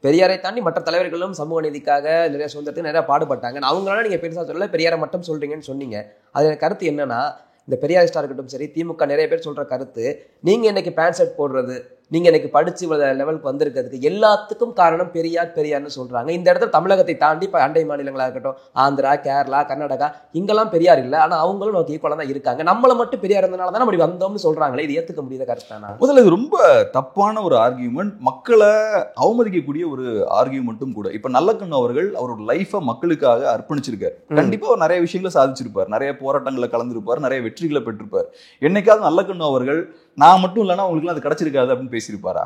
பெரியாரை தாண்டி மற்ற தலைவர்களும் சமூக நீதிக்காக நிறைய சுதந்திரத்துக்கு நிறைய பாடுபட்டாங்க. அவங்களால நீங்க பெருசா சொல்லல, பெரியாரை மட்டும் சொல்றீங்கன்னு சொன்னீங்க. அது கருத்து என்னன்னா, இந்த பெரியாரிஸ்டா இருக்கட்டும் சரி, திமுக நிறைய பேர் சொல்ற கருத்து, நீங்க இன்னைக்கு பேண்ட் ஷர்ட் போடுறது, நீங்க இன்னைக்கு படிச்சு லெவலுக்கு வந்திருக்கிறதுக்கு எல்லாத்துக்கும் காரணம் பெரியார்னு சொல்றாங்க. இந்த இடத்துல தமிழகத்தை தாண்டி இப்ப அண்டை மாநிலங்களா இருக்கட்டும், ஆந்திரா, கேரளா, கர்நாடகா, இங்கெல்லாம் பெரியார் இல்லை, ஆனா அவங்களும் நமக்கு ஈக்குவலா தான் இருக்காங்க. நம்மள மட்டும் பெரியார் இருந்தனால தான் நம்ம வந்தோம்னு சொல்றாங்களே, இது ஏத்துக்க முடியாத கருத்தானா? முதல்ல இது ரொம்ப தப்பான ஒரு ஆர்கியூமெண்ட், மக்களை அவமதிக்கக்கூடிய ஒரு ஆர்கியூமெண்ட்டும் கூட. இப்ப நல்லக்கண்ணு அவர்கள் அவரோட லைஃபை மக்களுக்காக அர்ப்பணிச்சிருக்காரு. கண்டிப்பா அவர் நிறைய விஷயங்களை சாதிச்சிருப்பார், நிறைய போராட்டங்களை கலந்துருப்பார், நிறைய வெற்றிகளை பெற்றிருப்பார். என்னைக்காவது நல்லக்கண்ணு அவர்கள் நான் மட்டும் இல்லைன்னா அவங்களுக்குலாம் அது கிடைச்சிருக்காது அப்படின்னு பேசியிருப்பாரா?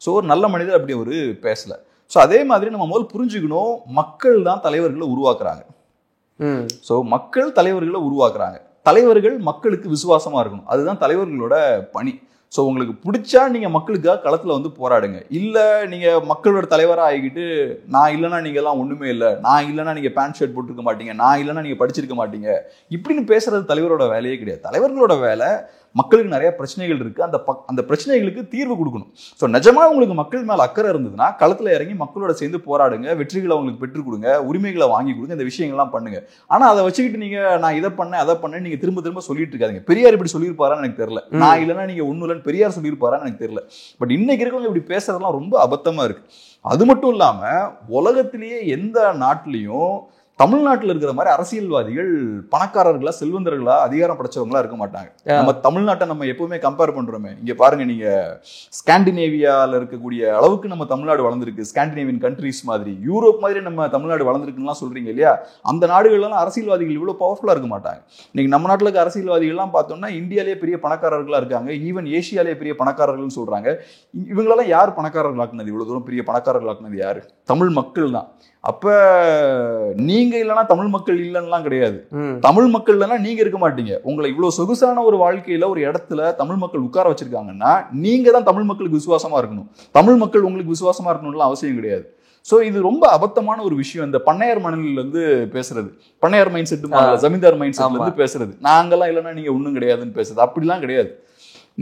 ஸோ ஒரு நல்ல மனிதர் அப்படி அவரு பேசல. ஸோ அதே மாதிரி நம்ம முதல் புரிஞ்சுக்கணும், மக்கள் தான் தலைவர்களை உருவாக்குறாங்க. ஸோ மக்கள் தலைவர்களை உருவாக்குறாங்க. தலைவர்கள் மக்களுக்கு விசுவாசமா இருக்கணும், அதுதான் தலைவர்களோட பணி. ஸோ உங்களுக்கு பிடிச்சா நீங்க மக்களுக்காக களத்துல வந்து போராடுங்க. இல்ல நீங்க மக்களோட தலைவராக ஆகிக்கிட்டு நான் இல்லைன்னா நீங்க எல்லாம் ஒண்ணுமே இல்லை, நான் இல்லைன்னா நீங்க பேண்ட் ஷர்ட் போட்டிருக்க மாட்டீங்க, நான் இல்லைன்னா நீங்க படிச்சிருக்க மாட்டீங்க இப்படின்னு பேசுறது தலைவரோட வேலையே கிடையாது. தலைவர்களோட வேலை மக்களுக்கு நிறைய பிரச்சனைகள் இருக்கு, அந்த பிரச்சனைகளுக்கு தீர்வு கொடுக்கணும். ஸோ நிஜமா உங்களுக்கு மக்கள் மேல அக்கறை இருந்ததுன்னா களத்துல இறங்கி மக்களோட சேர்ந்து போராடுங்க, வெற்றிகளை அவங்களுக்கு பெற்றுக் கொடுங்க, உரிமைகளை வாங்கி கொடுங்க, இந்த விஷயங்கள்லாம் பண்ணுங்க. ஆனா அதை வச்சுக்கிட்டு நீங்க நான் இதை பண்ணேன் அதை பண்ணேன் நீங்க திரும்ப திரும்ப சொல்லிட்டு இருக்காங்க. பெரியார் இப்படி சொல்லியிருப்பாரான்னு எனக்கு தெரியல, நான் இல்லைன்னா நீங்க ஒன்னும் இல்லைன்னு பெரியார் சொல்லியிருப்பாரான்னு எனக்கு தெரியல. பட் இன்னைக்கு இருக்கவங்க இப்படி பேசுறதுலாம் ரொம்ப அபத்தமா இருக்கு. அது மட்டும் இல்லாம உலகத்திலேயே எந்த நாட்டிலையும் தமிழ்நாட்டில் இருக்கிற மாதிரி அரசியல்வாதிகள் பணக்காரர்களா செல்வந்தர்களா அதிகாரம் படைச்சவங்களா இருக்க மாட்டாங்க. நம்ம தமிழ்நாட்டை நம்ம எப்பவுமே கம்பேர் பண்றோமே, இங்க பாருங்க, நீங்க ஸ்காண்டினேவியால இருக்கக்கூடிய அளவுக்கு நம்ம தமிழ்நாடு வளர்ந்துருக்கு, ஸ்காண்டினேவியன் கண்ட்ரிஸ் மாதிரி, யூரோப் மாதிரி நம்ம தமிழ்நாடு வளர்ந்துருக்குன்னு சொல்றீங்க இல்லையா? அந்த நாடுகள்லாம் அரசியல்வாதிகள் இவ்வளவு பவர்ஃபுல்லா இருக்க மாட்டாங்க. இன்னைக்கு நம்ம நாட்டில் இருக்க அரசியல்வாதிகள்லாம் பார்த்தோம்னா இந்தியாலேயே பெரிய பணக்காரர்களா இருக்காங்க, ஈவன் ஏசியாலேயே பெரிய பணக்காரர்கள்னு சொல்றாங்க. இவங்களெல்லாம் யார் பணக்காரர்களாக்குனது, இவ்வளவு தூரம் பெரிய பணக்காரர்களாக்குனது யாரு? தமிழ் மக்கள் தான். அப்ப நீங்க இல்லைன்னா தமிழ் மக்கள் இல்லைன்னா கிடையாது, தமிழ் மக்கள் இல்லைன்னா நீங்க இருக்க மாட்டீங்க. உங்களை இவ்வளவு சொகுசான ஒரு வாழ்க்கையில ஒரு இடத்துல தமிழ் மக்கள் உட்கார வச்சிருக்காங்கன்னா நீங்க தான் தமிழ் மக்களுக்கு விசுவாசமா இருக்கணும். தமிழ் மக்கள் உங்களுக்கு விசுவாசமா இருக்கணும்லாம் அவசியம் கிடையாது. ஸோ இது ரொம்ப அபத்தமான ஒரு விஷயம். இந்த பண்ணையார் மனநிலையில இருந்து பேசுறது, பண்ணையார் மைண்ட் செட், ஜமீன்தார் மைண்ட் செட்ல இருந்து பேசுறது, நாங்கெல்லாம் இல்லைன்னா நீங்க ஒன்றும் கிடையாதுன்னு பேசுறது, அப்படிலாம் கிடையாது.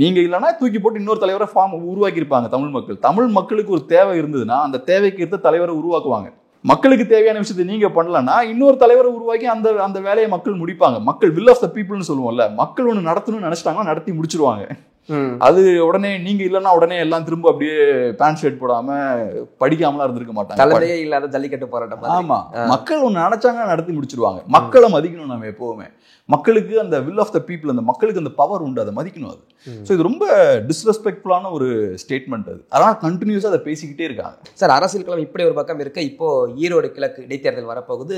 நீங்க இல்லைன்னா தூக்கி போட்டு இன்னொரு தலைவரை உருவாக்கி இருப்பாங்க தமிழ் மக்கள். தமிழ் மக்களுக்கு ஒரு தேவை இருந்ததுன்னா அந்த தேவைக்கு ஏற்ற தலைவரை உருவாக்குவாங்க. மக்களுக்கு தேவையான விஷயத்தை நீங்க பண்ணலன்னா இன்னொரு தலைவரை உருவாக்கி அந்த வேலையை மக்கள் முடிப்பாங்க. மக்கள் வில் ஆஃப் த பீப்புள்னு சொல்லுவோம்ல, மக்கள் ஒன்று நடத்தணும்னு நினைச்சிட்டாங்கன்னா நடத்தி முடிச்சிருவாங்க. அது உடனே நீங்க இல்லைன்னா உடனே எல்லாம் திரும்ப அப்படியே பேண்ட் ஷர்ட் போடாம படிக்காமலாம் இருந்திருக்க மாட்டாங்க. தலைமையே இல்லாத ஜல்லிக்கட்டு போராட்டம். ஆமா, மக்கள் ஒண்ணு நினைச்சாங்க நடத்தி முடிச்சிருவாங்க. மக்களை மதிக்கணும் நம்ம எப்பவுமே. மக்களுக்கு அந்த வில் ஆஃப் த பீப்புள், அந்த மக்களுக்கு அந்த பவர் உண்டு, அதை மதிக்கணும். அது ஸோ இது ரொம்ப டிஸ்ரெஸ்பெக்ட்ஃபுல்லான ஒரு ஸ்டேட்மெண்ட். அது அதனால் கண்டினியூஸாக அதை பேசிக்கிட்டே இருக்காங்க. சார், அரசியல் களம் இப்படி ஒரு பக்கம் இருக்க, இப்போ ஈரோடு கிழக்கு இடைத்தேர்தல் வரப்போகுது.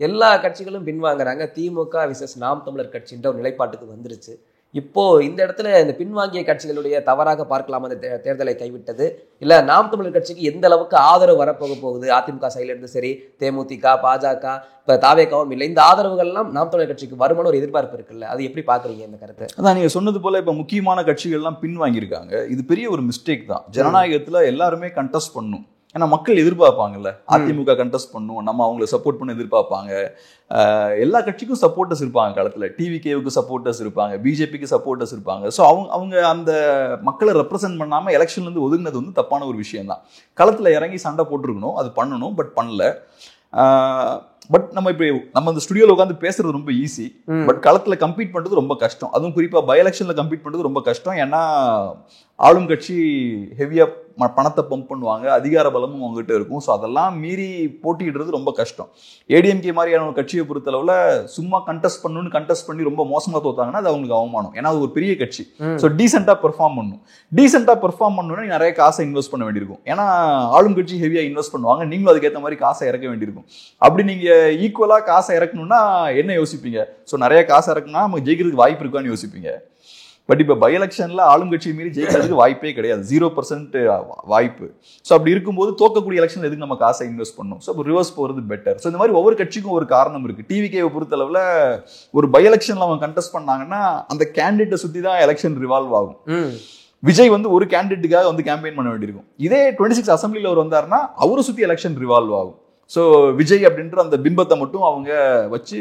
எல்லா கட்சிகளும் பின்வாங்குறாங்க. திமுக விசஸ் நாம் தமிழர் கட்சின்ற ஒரு நிலைப்பாட்டுக்கு வந்துருச்சு. இப்போ இந்த இடத்துல இந்த பின்வாங்கிய கட்சிகளுடைய தவறாக பார்க்கலாம் அந்த தேர்தலை கைவிட்டது, இல்ல நாம் தமிழர் கட்சிக்கு எந்த அளவுக்கு ஆதரவு வரப்போகுது? அதிமுக சைட்ல இருந்து சரி, தேமுதிக, பாஜக, இப்ப தாவேகவும் இல்லை, இந்த ஆதரவுகள்லாம் நாம் தமிழர் கட்சிக்கு வருமான ஒரு எதிர்பார்ப்பு இருக்குல்ல, அது எப்படி பாக்குறீங்க இந்த கருத்தை? அதான் நீங்க சொன்னது போல இப்ப முக்கியமான கட்சிகள்லாம் பின்வாங்கியிருக்காங்க. இது பெரிய ஒரு மிஸ்டேக் தான். ஜனநாயகத்துல எல்லாருமே கண்டெஸ்ட் பண்ணும். ஏன்னா மக்கள் எதிர்பார்ப்பாங்கல்ல, அதிமுக கண்டெஸ்ட் பண்ணும், நம்ம அவங்களை சப்போர்ட் பண்ண எதிர்பார்ப்பாங்க. எல்லா கட்சிக்கும் சப்போர்ட்டர்ஸ் இருப்பாங்க களத்தில். டிவிகேவுக்கு சப்போர்ட்டர்ஸ் இருப்பாங்க, பிஜேபிக்கு சப்போர்ட்டர்ஸ் இருப்பாங்க. ஸோ அவங்க அந்த மக்களை ரெப்ரசென்ட் பண்ணாமல் எலெக்ஷன்லேருந்து ஒதுங்கினது வந்து தப்பான ஒரு விஷயம் தான். களத்தில் இறங்கி சண்டை போட்டிருக்கணும், அது பண்ணணும், பட் பண்ணல. பட் நம்ம இப்போ நம்ம இந்த ஸ்டுடியோவில் உட்காந்து பேசுறது ரொம்ப ஈஸி, பட் களத்தில் கம்பீட் பண்ணுறது ரொம்ப கஷ்டம். அதுவும் குறிப்பாக பை எலெக்ஷனில் கம்பீட் பண்ணுறது ரொம்ப கஷ்டம். ஏன்னா ஆளும் கட்சி ஹெவியாக பணத்தை பம்ப் பண்ணுவாங்க, அதிகார பலமும் அவங்ககிட்ட இருக்கும். ஸோ அதெல்லாம் மீறி போட்டியிடுறது ரொம்ப கஷ்டம். ஏடிஎம்கே மாதிரியான ஒரு கட்சியை பொறுத்தளவில் சும்மா கண்டெஸ்ட் பண்ணி ரொம்ப மோசமாக தோத்தாங்கன்னா அது அவங்களுக்கு அவமானம். ஏன்னா அது ஒரு பெரிய கட்சி. ஸோ டீசெண்டாக பெர்ஃபார்ம் பண்ணணும்னா நிறைய காசை இன்வெஸ்ட் பண்ண வேண்டியிருக்கும். ஏன்னா ஆளும் கட்சி ஹெவியாக இன்வெஸ்ட் பண்ணுவாங்க, நீங்களும் அதுக்கேற்ற மாதிரி காசை இறக்க வேண்டியிருக்கும். அப்படி நீங்கள் ஈக்குவலாக காசை இறக்கணும்னா என்ன யோசிப்பீங்க? ஸோ நிறைய காசை இறக்குனா நமக்கு ஜெயிக்கிறதுக்கு வாய்ப்பு இருக்கான்னு யோசிப்பீங்க. பட் இப்போ பை எலெக்ஷனில் ஆளுங்கட்சி மீறி ஜெயிக்கிறதுக்கு வாய்ப்பே கிடையாது, 0% வாய்ப்பு. ஸோ அப்படி இருக்கும்போது தோக்கக்கூடிய எலெக்ஷன் எதுக்கு நம்ம காசை இன்வெஸ்ட் பண்ணணும்? ஸோ ரிவர்ஸ் போகிறது பெட்டர். ஸோ இந்த மாதிரி ஒவ்வொரு கட்சிக்கும் ஒரு காரணம் இருக்குது. டிவிகேவை பொறுத்தளவில் ஒரு பை எலெக்ஷனில் அவங்க கண்டெஸ்ட் பண்ணாங்கன்னா அந்த கேண்டிடேட்டை சுற்றி தான் எலெக்ஷன் ரிவால்வ் ஆகும். விஜய் வந்து ஒரு கேண்டிடேட்டுக்காக வந்து கேம்பெயின் பண்ண வேண்டியிருக்கும். இதே 26 அசம்பிளியில் அவர் வந்தாருன்னா அவரை சுற்றி எலெக்ஷன் ரிவால்வ் ஆகும். ஸோ விஜய் அப்படின்ற அந்த பிம்பத்தை மட்டும் அவங்க வச்சு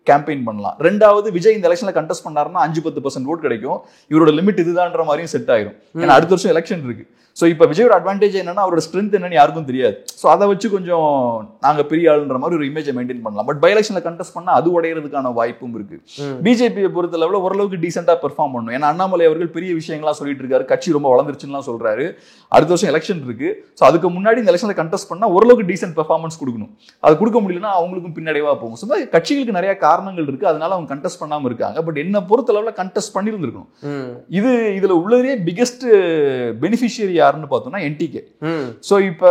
கேம்பெயின் பண்ணலாம். ரெண்டாவது, விஜய் இந்த எலெக்ஷன்ல கண்டெஸ்ட் பண்ணாருன்னா 5-10% ஓட் கிடைக்கும். இவரோட லிமிட் இதுதான்ற மாதிரியும் செட் ஆயிரும். ஏன்னா அடுத்த வருஷம் எலெக்ஷன் இருக்கு. ஸோ இப்போ விஜயோட அட்வான்டேஜ் என்னன்னா அவரோட ஸ்ட்ரென்த் என்னன்னு யாருக்கும் தெரியாது. ஸோ அதை வச்சு கொஞ்சம் நாங்கள் பெரிய ஆளுன்ற மாதிரி ஒரு இமேஜை மெயின்டைன் பண்ணலாம். பட் பை எலெக்ஷனில் கண்டெஸ்ட் பண்ணால் அது உடையிறதுக்கான வாய்ப்பும் இருக்கு. பிஜேபியை பொறுத்தளவில் ஓரளவுக்கு டீசெண்டாக பெர்ஃபார்ம் பண்ணணும். ஏன்னா அண்ணாமலை அவர்கள் பெரிய விஷயங்கள்லாம் சொல்லிட்டு இருக்காரு, கட்சி ரொம்ப வளர்ந்துருச்சுன்னு சொல்றாரு. அடுத்த வருஷம் எலெக்ஷன் இருக்கு. ஸோ அதுக்கு முன்னாடி இந்த எலெக்ஷனில் கண்டெஸ்ட் பண்ணால் ஓரளவுக்கு டீசென்ட் பெர்ஃபார்மன்ஸ் கொடுக்கணும். அது கொடுக்க முடியலன்னா அவங்களுக்கும் பின்னடைவா போகும். ஸோ கட்சிகளுக்கு நிறைய காரணங்கள் இருக்கு, அதனால அவங்க கண்டெஸ்ட் பண்ணாமல் இருக்காங்க. பட் என்ன பொறுத்தளவில் கண்டெஸ்ட் பண்ணியிருந்திருக்கணும். இதுல உள்ளதே பிகெஸ்ட் பெனிஃபிஷியரி யாருன்னு பார்த்தோம்னா என்டிகே. சோ இப்ப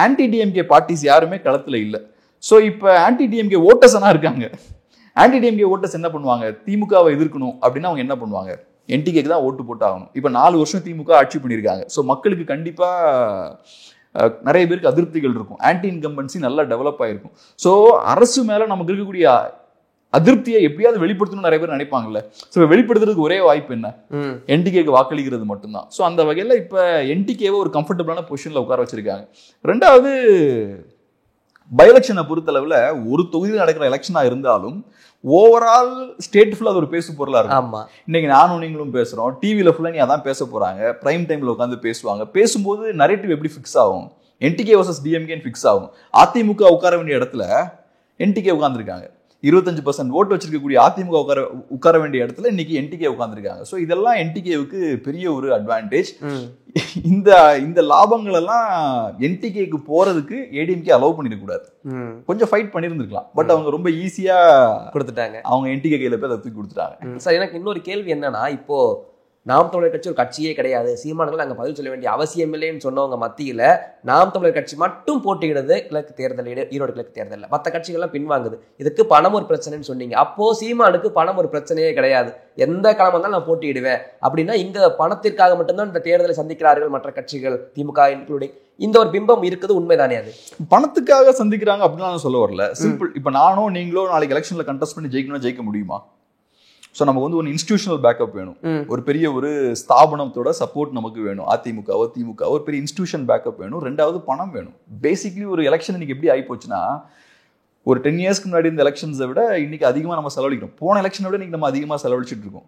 ஆன்டி டிஎம்கே பார்ட்டிஸ் யாருமே களத்துல இல்ல. சோ இப்ப ஆன்டி டிஎம்கே ஓட்டர்ஸ் இருக்காங்க. ஆன்டி டிஎம்கே ஓட்டர்ஸ் என்ன பண்ணுவாங்க? திமுகவை எதிர்க்கணும் அப்படின்னா அவங்க என்ன பண்ணுவாங்க? என்டிகேக்கு தான் ஓட்டு போட்டு ஆகணும். இப்ப 4 வருஷம் திமுக ஆட்சி பண்ணியிருக்காங்க. ஸோ மக்களுக்கு கண்டிப்பா நிறைய பேருக்கு அதிருப்திகள் இருக்கும். ஆன்டி இன்கம்பன்சி நல்லா டெவலப் ஆயிருக்கும். ஸோ அரசு மேல நமக்கு இருக்கக்கூடிய அதிருப்தியை எப்படியாவது வெளிப்படுத்தணும்னு நிறைய பேர் நினைப்பாங்கல்ல. ஸோ வெளிப்படுத்துறதுக்கு ஒரே வாய்ப்பு என்ன? என்டிகேக்கு வாக்களிக்கிறது மட்டும்தான். ஸோ அந்த வகையில் இப்போ என்டிகேவை ஒரு கம்ஃபர்டபுளான பொசிஷனில் உட்கார வச்சிருக்காங்க. ரெண்டாவது, பை எலெக்ஷனை பொறுத்தளவில் ஒரு தொகுதியில் நடக்கிற எலெக்ஷனாக இருந்தாலும் ஓவரால் ஸ்டேட் ஃபுல்லாக அது ஒரு பேசு பொருளாக இருக்கும். இன்னைக்கு நானும் நீங்களும் பேசுகிறோம், டிவியில் ஃபுல்லாக நீ அதான் பேச போகிறாங்க, பிரைம் டைமில் உட்காந்து பேசுவாங்க. பேசும்போது நரேட்டிவ் எப்படி ஃபிக்ஸ் ஆகும்? என்டிகே வர்சஸ் டிஎம்கேன்னு ஃபிக்ஸ் ஆகும். அதிமுக உட்கார வேண்டிய இடத்துல என்டிகே உட்காந்துருக்காங்க. 25% ஓட்டு வச்சிருக்கக்கூடிய அதிமுக உட்கார வேண்டிய இடத்துல இன்னைக்கு என்டிகே உட்காந்துருக்காங்க. ஸோ இதெல்லாம் என்டிகேவுக்கு பெரிய ஒரு அட்வான்டேஜ். இந்த லாபங்கள் எல்லாம் என்டிகேக்கு போறதுக்கு ஏடிஎம்கே அலோவ் பண்ணிடக்கூடாது. கொஞ்சம் ஃபைட் பண்ணியிருந்திருக்கலாம். பட் அவங்க ரொம்ப ஈஸியா கொடுத்துட்டாங்க. அவங்க என்டிகே கையில போய் அதை தூக்கி கொடுத்துட்டாங்க. சார், எனக்கு இன்னொரு கேள்வி என்னன்னா, இப்போ நாம் தமிழர் கட்சி ஒரு கட்சியே கிடையாது, சீமானங்கள் நாங்கள் பதில் சொல்ல வேண்டிய அவசியம் இல்லைன்னு சொன்னவங்க மத்தியில் நாம் தமிழர் கட்சி மட்டும் போட்டியிடுது கிழக்கு தேர்தல், ஈரோடு கிழக்கு தேர்தலில். மற்ற கட்சிகள்லாம் பின்வாங்குது. இதுக்கு பணம் ஒரு பிரச்சனைன்னு சொன்னீங்க. அப்போ சீமானுக்கு பணம் ஒரு பிரச்சனையே கிடையாது, எந்த களம் வந்தாலும் நான் போட்டியிடுவேன் அப்படின்னா இங்க பணத்திற்காக மட்டும்தான் இந்த தேர்தலை சந்திக்கிறார்கள் மற்ற கட்சிகள், திமுக இன்க்ளூடிங். இந்த ஒரு பிம்பம் இருக்குது, உண்மைதானே? அது பணத்துக்காக சந்திக்கிறாங்க அப்படின்னு நான் சொல்ல வரல. சிம்பிள். இப்போ நானோ நீங்களோ நாளைக்கு எலெக்ஷன்ல கண்டெஸ்ட் பண்ணி ஜெயிக்கணும்னா ஜெயிக்க முடியுமா? ஸோ நமக்கு வந்து ஒரு இன்ஸ்டிடியூஷனல் பேக்கப் வேணும். ஒரு பெரிய ஒரு ஸ்தாபனத்தோட சப்போர்ட் நமக்கு வேணும். அதிமுகவோ திமுகவோ ஒரு பெரிய இன்ஸ்டிடியூஷன் பேக்கப் வேணும். ரெண்டாவது பணம் வேணும். பேசிக்லி ஒரு எலெக்ஷன் இன்னைக்கு எப்படி ஆகி போச்சுன்னா, ஒரு 10 இயர்ஸ்க்கு முன்னாடி இந்த எலெக்ஷன்ஸை விட இன்னைக்கு அதிகமாக நம்ம செலவழிக்கிறோம். போன எலெக்ஷனை விட இன்னைக்கு நம்ம அதிகமாக செலவழிச்சிட்டு இருக்கோம்.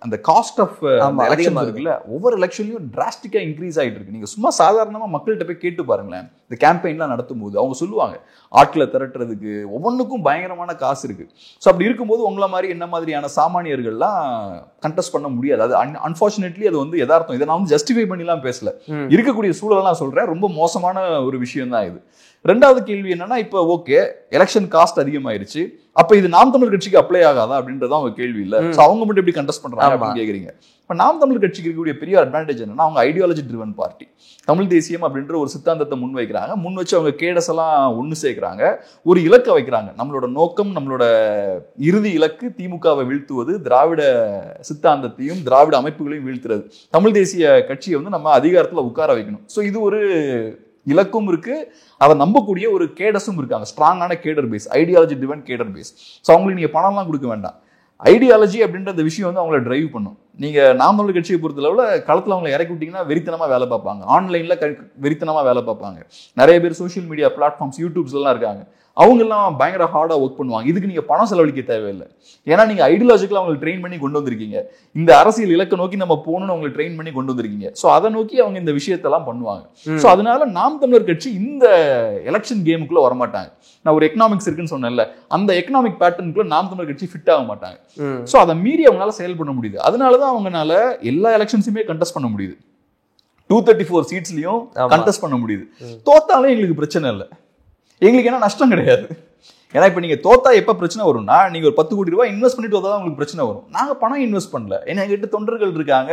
அந்த காஸ்ட் ஆஃப் எலெக்ஷன் இருக்குல்ல, ஒவ்வொரு எலெக்ஷன்லையும் டிராஸ்டிக்காக இன்க்ரீஸ் ஆகிட்டு இருக்கு. நீங்கள் சும்மா சாதாரணமாக மக்கள்கிட்ட போய் கேட்டு பாருங்களேன். இந்த கேம்பெயின்லாம் நடத்தும் போது அவங்க சொல்லுவாங்க ஆட்களை திரட்டுறதுக்கு ஒவ்வொன்றுக்கும் பயங்கரமான காசு இருக்கு. ஸோ அப்படி இருக்கும்போது உங்களை மாதிரி என்ன மாதிரியான சாமானியர்கள்லாம் கண்டெஸ்ட் பண்ண முடியாது. அது அன்பார்ச்சுனேட்லி அது வந்து யதார்த்தம். இதை நான் வந்து ஜஸ்டிஃபை பண்ணிலாம் பேசல, இருக்கக்கூடிய சூழலாம் சொல்றேன். ரொம்ப மோசமான ஒரு விஷயம் தான் இது. ரெண்டாவது கேள்வி என்னன்னா, இப்போ ஓகே எலெக்ஷன் காஸ்ட் அதிகமாயிருச்சு, அப்ப இது நாம் தமிழர் கட்சிக்கு அப்ளை ஆகாதா அப்படின்றதான் அவங்க கேள்வி இல்ல. அவங்க மட்டும் எப்படி கண்டெஸ்ட் பண்றாங்க அப்படின்னு கேக்குறீங்க. இப்ப நாம் தமிழர் கட்சிக்கு இருக்கக்கூடிய பெரிய அட்வான்டேஜ் என்னன்னா, அவங்க ஐடியாலஜி ட்ரிவன் பார்ட்டி. தமிழ் தேசியம் அப்படின்ற ஒரு சித்தாந்தத்தை முன் வைக்கிறாங்க. முன் வச்சு அவங்க கேடஸ் எல்லாம் ஒண்ணு சேர்க்கிறாங்க, ஒரு இலக்கை வைக்கிறாங்க. நம்மளோட நோக்கம், நம்மளோட இறுதி இலக்கு திமுகவை வீழ்த்துவது, திராவிட சித்தாந்தத்தையும் திராவிட அமைப்புகளையும் வீழ்த்துறது. தமிழ் தேசிய கட்சியை வந்து நம்ம அதிகாரத்துல உட்கார வைக்கணும். ஸோ இது ஒரு இலக்கும் இருக்கு, அதை நம்பக்கூடிய ஒரு கேடஸும் இருக்காங்க. ஸ்ட்ராங்கான கேடர் பேஸ், ஐடியாலஜி ட்ரிவன் கேடர் பேஸ். ஸோ அவங்களுக்கு நீங்க பணம்லாம் கொடுக்க வேண்டாம். ஐடியாலஜி அப்படின்ற அந்த விஷயம் வந்து அவங்கள டிரைவ் பண்ணும். நீங்க நாம் தமிழர் கட்சியை பொறுத்தளவுல களத்துல அவங்களை இறக்கி விட்டீங்கன்னா வெறித்தனமா வேலை பார்ப்பாங்க, ஆன்லைன்ல வெறித்தனமா வேலை பார்ப்பாங்க. நிறைய பேர் சோஷியல் மீடியா பிளாட்ஃபார்ம்ஸ் யூடியூப்ஸ் எல்லாம் இருக்காங்க, அவங்க எல்லாம் பயங்கர ஹார்டா ஒர்க் பண்ணுவாங்க. இதுக்கு நீங்க பணம் செலவழிக்க தேவையில்லை. ஏன்னா நீங்க ஐடியாலஜிக்கலா அவங்களை ட்ரெயின் பண்ணி கொண்டு வந்திருக்கீங்க. இந்த அரசியல் இலக்கை நோக்கி நம்ம போகணும்னு அவங்களை ட்ரெயின் பண்ணி கொண்டு வந்திருக்கீங்க. ஸோ அதை நோக்கி அவங்க இந்த விஷயத்தெல்லாம் பண்ணுவாங்க. ஸோ அதனால நாம் தமிழர் கட்சி இந்த எலெக்ஷன் கேமுக்குள்ள வரமாட்டாங்க. நான் ஒரு எக்கனாமிக்ஸ் இருக்குன்னு சொன்னேன்ல, அந்த எக்கனாமிக் பேட்டர்னுக்குள்ள நாம் தமிழர் கட்சி ஃபிட் ஆக மாட்டாங்க. ஸோ அதை மீறி அவங்களால செயல்பட முடியுது. அதனாலதான் அவங்களால எல்லா எலெக்ஷன்ஸுமே கண்டெஸ்ட் பண்ண முடியுது. 234 சீட்ஸ்லயும் கண்டெஸ்ட் பண்ண முடியுது. தோத்தாலும் எங்களுக்கு பிரச்சனை இல்லை, எங்களுக்கு என்ன நஷ்டம் கிடையாது. ஏன்னா இப்ப நீங்க தோத்தா எப்ப பிரச்சனை வரும்னா, நீங்க ஒரு 10 கோடி ரூபாய் இன்வெஸ்ட் பண்ணிட்டு தோத்தா உங்களுக்கு பிரச்சனை வரும். நாங்க பணம் இன்வெஸ்ட் பண்ணல, ஏன்னா எங்கிட்ட தொண்டர்கள் இருக்காங்க,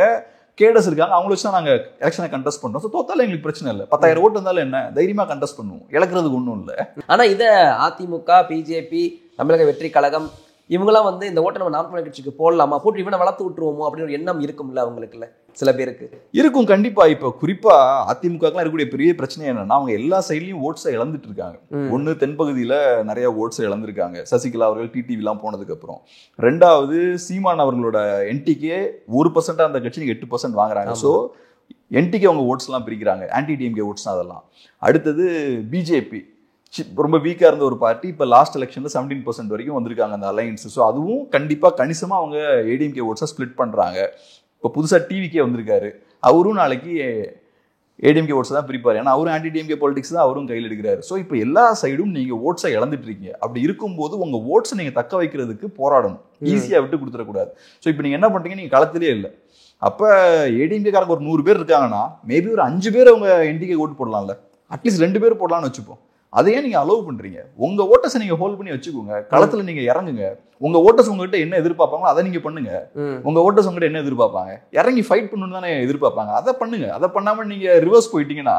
கேடஸ் இருக்காங்க, அவங்கள வச்சு தான் நாங்க எலெக்ஷனை கண்டெஸ்ட் பண்றோம். தோத்தாலும் எங்களுக்கு பிரச்சனை இல்லை. 10,000 ஓட்டு இருந்தாலும் என்ன, தைரியமா கண்டெஸ்ட் பண்ணுவோம், இழக்கிறதுக்கு ஒன்றும் இல்லை. ஆனா இதை அதிமுக, பிஜேபி, தமிழக வெற்றி கழகம் இவங்கெல்லாம் வந்து இந்த ஓட்டை நம்ம நாம் தமிழர் கட்சிக்கு போடலாமா, போட்டு இவனை வளர்த்து விட்டுருவோமோ அப்படின்னு ஒரு எண்ணம் இருக்கும்ல அவங்களுக்குல, சில பேருக்கு இருக்கும். கண்டிப்பா. இப்ப குறிப்பா அதிமுகலாம் இருக்கக்கூடிய பெரிய பிரச்சனை என்னன்னா, அவங்க எல்லா சைட்லயும் ஓட்ஸை இழந்துட்டு இருக்காங்க. ஒண்ணு தென்பகுதியில நிறைய ஓட்ஸை இழந்திருக்காங்க சசிகலா அவர்கள் டிடிவி எல்லாம் போனதுக்கு அப்புறம். ரெண்டாவது சீமான் அவர்களோட என்டிகே 1% அந்த கட்சி 8% வாங்குறாங்க. ஸோ என்டிகே அவங்க ஓட்ஸ் எல்லாம் பிரிக்கிறாங்க, ஆன்டி டிஎம்கே ஓட்ஸ் அதெல்லாம். அடுத்தது பிஜேபி ரொம்ப வீக்கா இருந்த ஒரு பார்ட்டி, இப்ப லாஸ்ட் எலெக்ஷன்ல 17% வரைக்கும் வந்திருக்காங்க அந்த அலையன்ஸ். ஸோ அதுவும் கண்டிப்பா கணிசமா அவங்க ஏடிஎம்கே ஓட்ஸை ஸ்பிளிட் பண்றாங்க. இப்போ புதுசா டிவிக்கே வந்திருக்காரு, அவரும் நாளைக்கு ஏடிஎம்கே ஓட்ஸ் தான் பிரிப்பாரு, ஏன்னா அவரும் ஆன்டி டிஎம்கே பாலிடிக்ஸ் தான் அவரும் கையில் எடுக்கிறாரு. ஸோ இப்போ எல்லா சைடும் நீங்க ஓட்ஸை இழந்துட்டு இருக்கீங்க. அப்படி இருக்கும்போது உங்க ஓட்ஸை நீங்க தக்க வைக்கிறதுக்கு போராடணும், ஈஸியா விட்டு கொடுத்துடக்கூடாது. ஸோ இப்போ நீங்க என்ன பண்றீங்க, நீங்க களத்திலே இல்லை. அப்ப ஏடிஎம்கே காரங்க ஒரு 100 பேர் இருக்காங்கன்னா மேபி ஒரு 5 பேர் அவங்க என்டிகே ஓட்டு போடலாம்ல, அட்லீஸ்ட் 2 பேர் போடலாம்னு வச்சுப்போம். அதையே நீங்க அலோவ் பண்றீங்க. உங்க ஓட்டர்ஸை நீங்க ஹோல்ட் பண்ணி வச்சுக்கோங்க, களத்துல நீங்க இறங்குங்க. உங்க ஓட்டர்ஸ் உங்ககிட்ட என்ன எதிர்பார்ப்பாங்களோ அதை நீங்க பண்ணுங்க. உங்க ஓட்டர்ஸ் உங்ககிட்ட என்ன எதிர்பார்ப்பாங்க, இறங்கி ஃபைட் பண்ணணும்னு தானே எதிர்பார்ப்பாங்க, அதை பண்ணுங்க. அதை பண்ணாம நீங்க ரிவர்ஸ் போயிட்டீங்கன்னா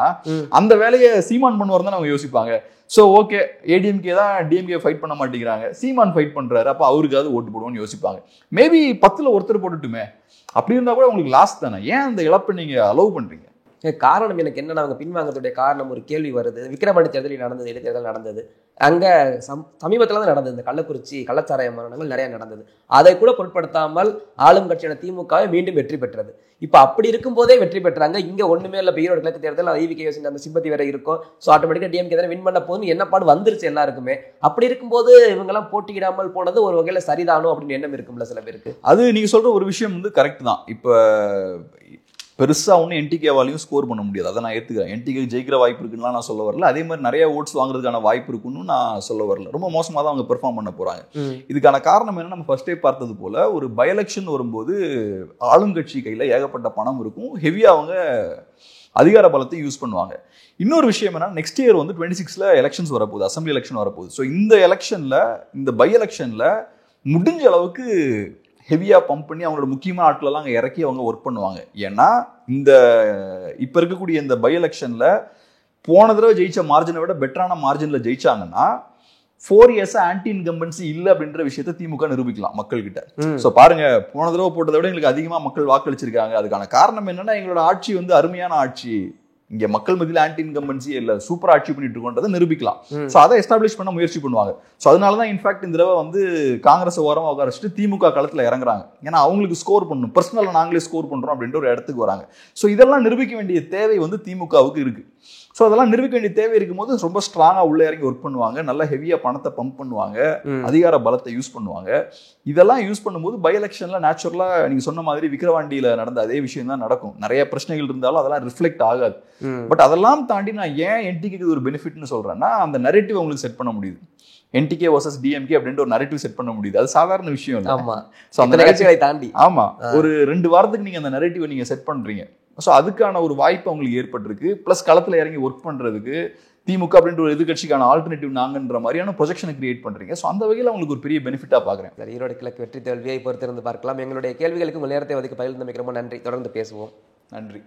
அந்த வேலையை சீமான் பண்ணுவார் தான் அவங்க யோசிப்பாங்க. ஸோ ஓகே ஏடிஎம்கே தான் டிஎம்கே ஃபைட் பண்ண மாட்டேங்கிறாங்க, சீமான் ஃபைட் பண்றாரு, அப்ப அவருக்காவது ஓட்டு போடுவோம்னு யோசிப்பாங்க. மேபி 10ல் ஒருத்தர் போட்டுட்டுமே, அப்படி இருந்தா கூட உங்களுக்கு லாஸ் தானே. ஏன் அந்த இழப்பை நீங்க அலோவ் பண்றீங்க? காரணம் எனக்கு என்னன்னா, அவங்க பின்வாங்கத்துடைய காரணம் ஒரு கேள்வி வருது. விக்கிரவாண்டி தேர்தலில் நடந்தது, இடைத்தேர்தல் நடந்தது, அங்க சமீபத்தில் தான் நடந்தது. இந்த கள்ளக்குறிச்சி கள்ளச்சாராய மரணங்கள் நிறைய நடந்தது. அதை கூட பொருட்படுத்தாமல் ஆளும் கட்சியான திமுகவை மீண்டும் வெற்றி பெற்றது. இப்ப அப்படி இருக்கும் போதே வெற்றி பெற்றாங்க. இங்க ஒண்ணுமே இல்லை, ஈரோடு கிழக்கு தேர்தல் ஐவிகே அந்த சிம்பத்தி வேற இருக்கும். ஸோ ஆட்டோமேட்டிக்கா டிஎம்கே தானே வின் பண்ண போகுது என்ன பாடு வந்துருச்சு எல்லாருக்குமே. அப்படி இருக்கும்போது இவங்கெல்லாம் போட்டியிடாமல் போனது ஒரு வகையில சரிதானோ அப்படின்னு எண்ணம் இருக்கும்ல சில பேருக்கு. அது நீங்க சொல்ற ஒரு விஷயம் வந்து கரெக்ட் தான். இப்ப பெருசா ஒன்றும் என்டிகேவாலையும் ஸ்கோர் பண்ண முடியாது, அதை நான் ஏற்றுக்கிறேன். என்டிகே ஜெயிக்கிற வாய்ப்பு இருக்குன்னு நான் சொல்ல வரல, அதே மாதிரி நிறைய ஓட்ஸ் வாங்குறதுக்கான வாய்ப்பு இருக்குன்னு நான் சொல்ல வரல. ரொம்ப மோசமாக தான் அவங்க பெர்ஃபார்ம் பண்ண போறாங்க. இதுக்கான காரணம் என்ன, நம்ம ஃபர்ஸ்டே பார்த்தது போல ஒரு பை எலெக்ஷன் வரும்போது ஆளுங்கட்சி கையில் ஏகப்பட்ட பணம் இருக்கும், ஹெவியா அவங்க அதிகார பலத்தை யூஸ் பண்ணுவாங்க. இன்னொரு விஷயம் என்ன, நெக்ஸ்ட் இயர் வந்து 26ல் எலெக்ஷன்ஸ் வரப்போகுது, அசம்பிளி எலெக்ஷன் வரப்போகுது. ஸோ இந்த எலெக்ஷன்ல, இந்த பை எலெக்ஷன்ல முடிஞ்ச அளவுக்கு ஹெவியா பம்ப் பண்ணி அவங்களோட முக்கியமான ஆட்களெல்லாம் அங்கே இறக்கி அவங்க ஒர்க் பண்ணுவாங்க. ஏன்னா இந்த இப்போ இருக்கக்கூடிய இந்த பை எலெக்ஷன்ல போன தடவை ஜெயிச்ச மார்ஜினை விட பெட்டரான மார்ஜின்ல ஜெயிச்சாங்கன்னா 4 இயர்ஸ் ஆன்டி இன்கம்பன்சி இல்லை அப்படின்ற விஷயத்த திமுக நிரூபிக்கலாம் மக்கள்கிட்ட. ஸோ பாருங்க, போன தடவை போட்டதை விட எங்களுக்கு அதிகமா மக்கள் வாக்களிச்சிருக்காங்க. அதுக்கான காரணம் என்னன்னா, எங்களோட ஆட்சி வந்து அருமையான ஆட்சி, இங்க மக்கள் மத்தியில் ஆன்டி இன்கம்பன்சியே இல்ல, சூப்பர் ஆட்சி பண்ணிட்டு இருக்கோன்றதை நிரூபிக்கலாம். ஸோ அதை எஸ்டாப்ளிஷ் பண்ண முயற்சி பண்ணுவாங்க. ஸோ அதனாலதான் இன்ஃபேக்ட் இந்த தடவை வந்து காங்கிரஸ் ஓரமா உட்கார வச்சுட்டு திமுக களத்துல இறங்குறாங்க. ஏன்னா அவங்களுக்கு ஸ்கோர் பண்ணணும், பர்சனலா நாங்களே ஸ்கோர் பண்றோம் அப்படின்ற ஒரு இடத்துக்கு வராங்க. ஸோ இதெல்லாம் நிரூபிக்க வேண்டிய தேவை வந்து திமுகவுக்கு இருக்கு. ஸோ அதெல்லாம் நிரூபிக்க வேண்டிய தேவை இருக்கும்போது ரொம்ப ஸ்ட்ராங்காக உள்ளே இறங்கி ஒர்க் பண்ணுவாங்க, நல்லா ஹெவியாக பணத்தை பம்ப் பண்ணுவாங்க, அதிகார பலத்தை யூஸ் பண்ணுவாங்க. இதெல்லாம் யூஸ் பண்ணும்போது பை எலெக்ஷன்ல நேச்சுரலாக நீங்கள் சொன்ன மாதிரி விக்கிரவாண்டியில் நடந்த அதே விஷயம் தான் நடக்கும். நிறைய பிரச்சனைகள் இருந்தாலும் அதெல்லாம் ரிஃப்ளெக்ட் ஆகாது. பட் அதெல்லாம் தாண்டி நான் ஏன் என்டிகேக்கு ஒரு பெனிஃபிட்னு சொல்கிறேன்னா, அந்த நரேட்டிவ் உங்களுக்கு செட் பண்ண முடியுது. என்டிகே வர்சஸ் டிஎம்கே அப்படின்ற ஒரு நரேட்டிவ் செட் பண்ண முடியுது. அது சாதாரண விஷயம் இல்லை. ஸோ அந்த நிகழ்ச்சிகளை தாண்டி ஒரு 2 வாரத்துக்கு நீங்கள் அந்த நரேட்டிவை நீங்கள் செட் பண்ணுறீங்க. ஸோ அதுக்கான ஒரு வாய்ப்பு அவங்களுக்கு ஏற்பட்டிருக்கு. ப்ளஸ் களத்தில் இறங்கி ஒர்க் பண்ணுறதுக்கு திமுக அப்படின்ற ஒரு எதிர்கட்சிக்கான ஆல்டர்னேட்டிவ் நாங்கன்ற மாதிரியான ப்ரொஜெக்ஷனை கிரியேட் பண்ணுறீங்க. ஸோ அந்த வகையில் அவங்களுக்கு ஒரு பெரிய பெனிஃபிட்டாக பார்க்குறேன். சார், ஈரோடு கிழக்கு வெற்றி தோல்வியை பொறுத்திருந்து பார்க்கலாம். எங்களுடைய கேள்விகளுக்கு உங்கள் நேரத்தை ஒதுக்கி பகிர்ந்தமைக்கு ரொம்ப நன்றி. தொடர்ந்து பேசுவோம். நன்றி.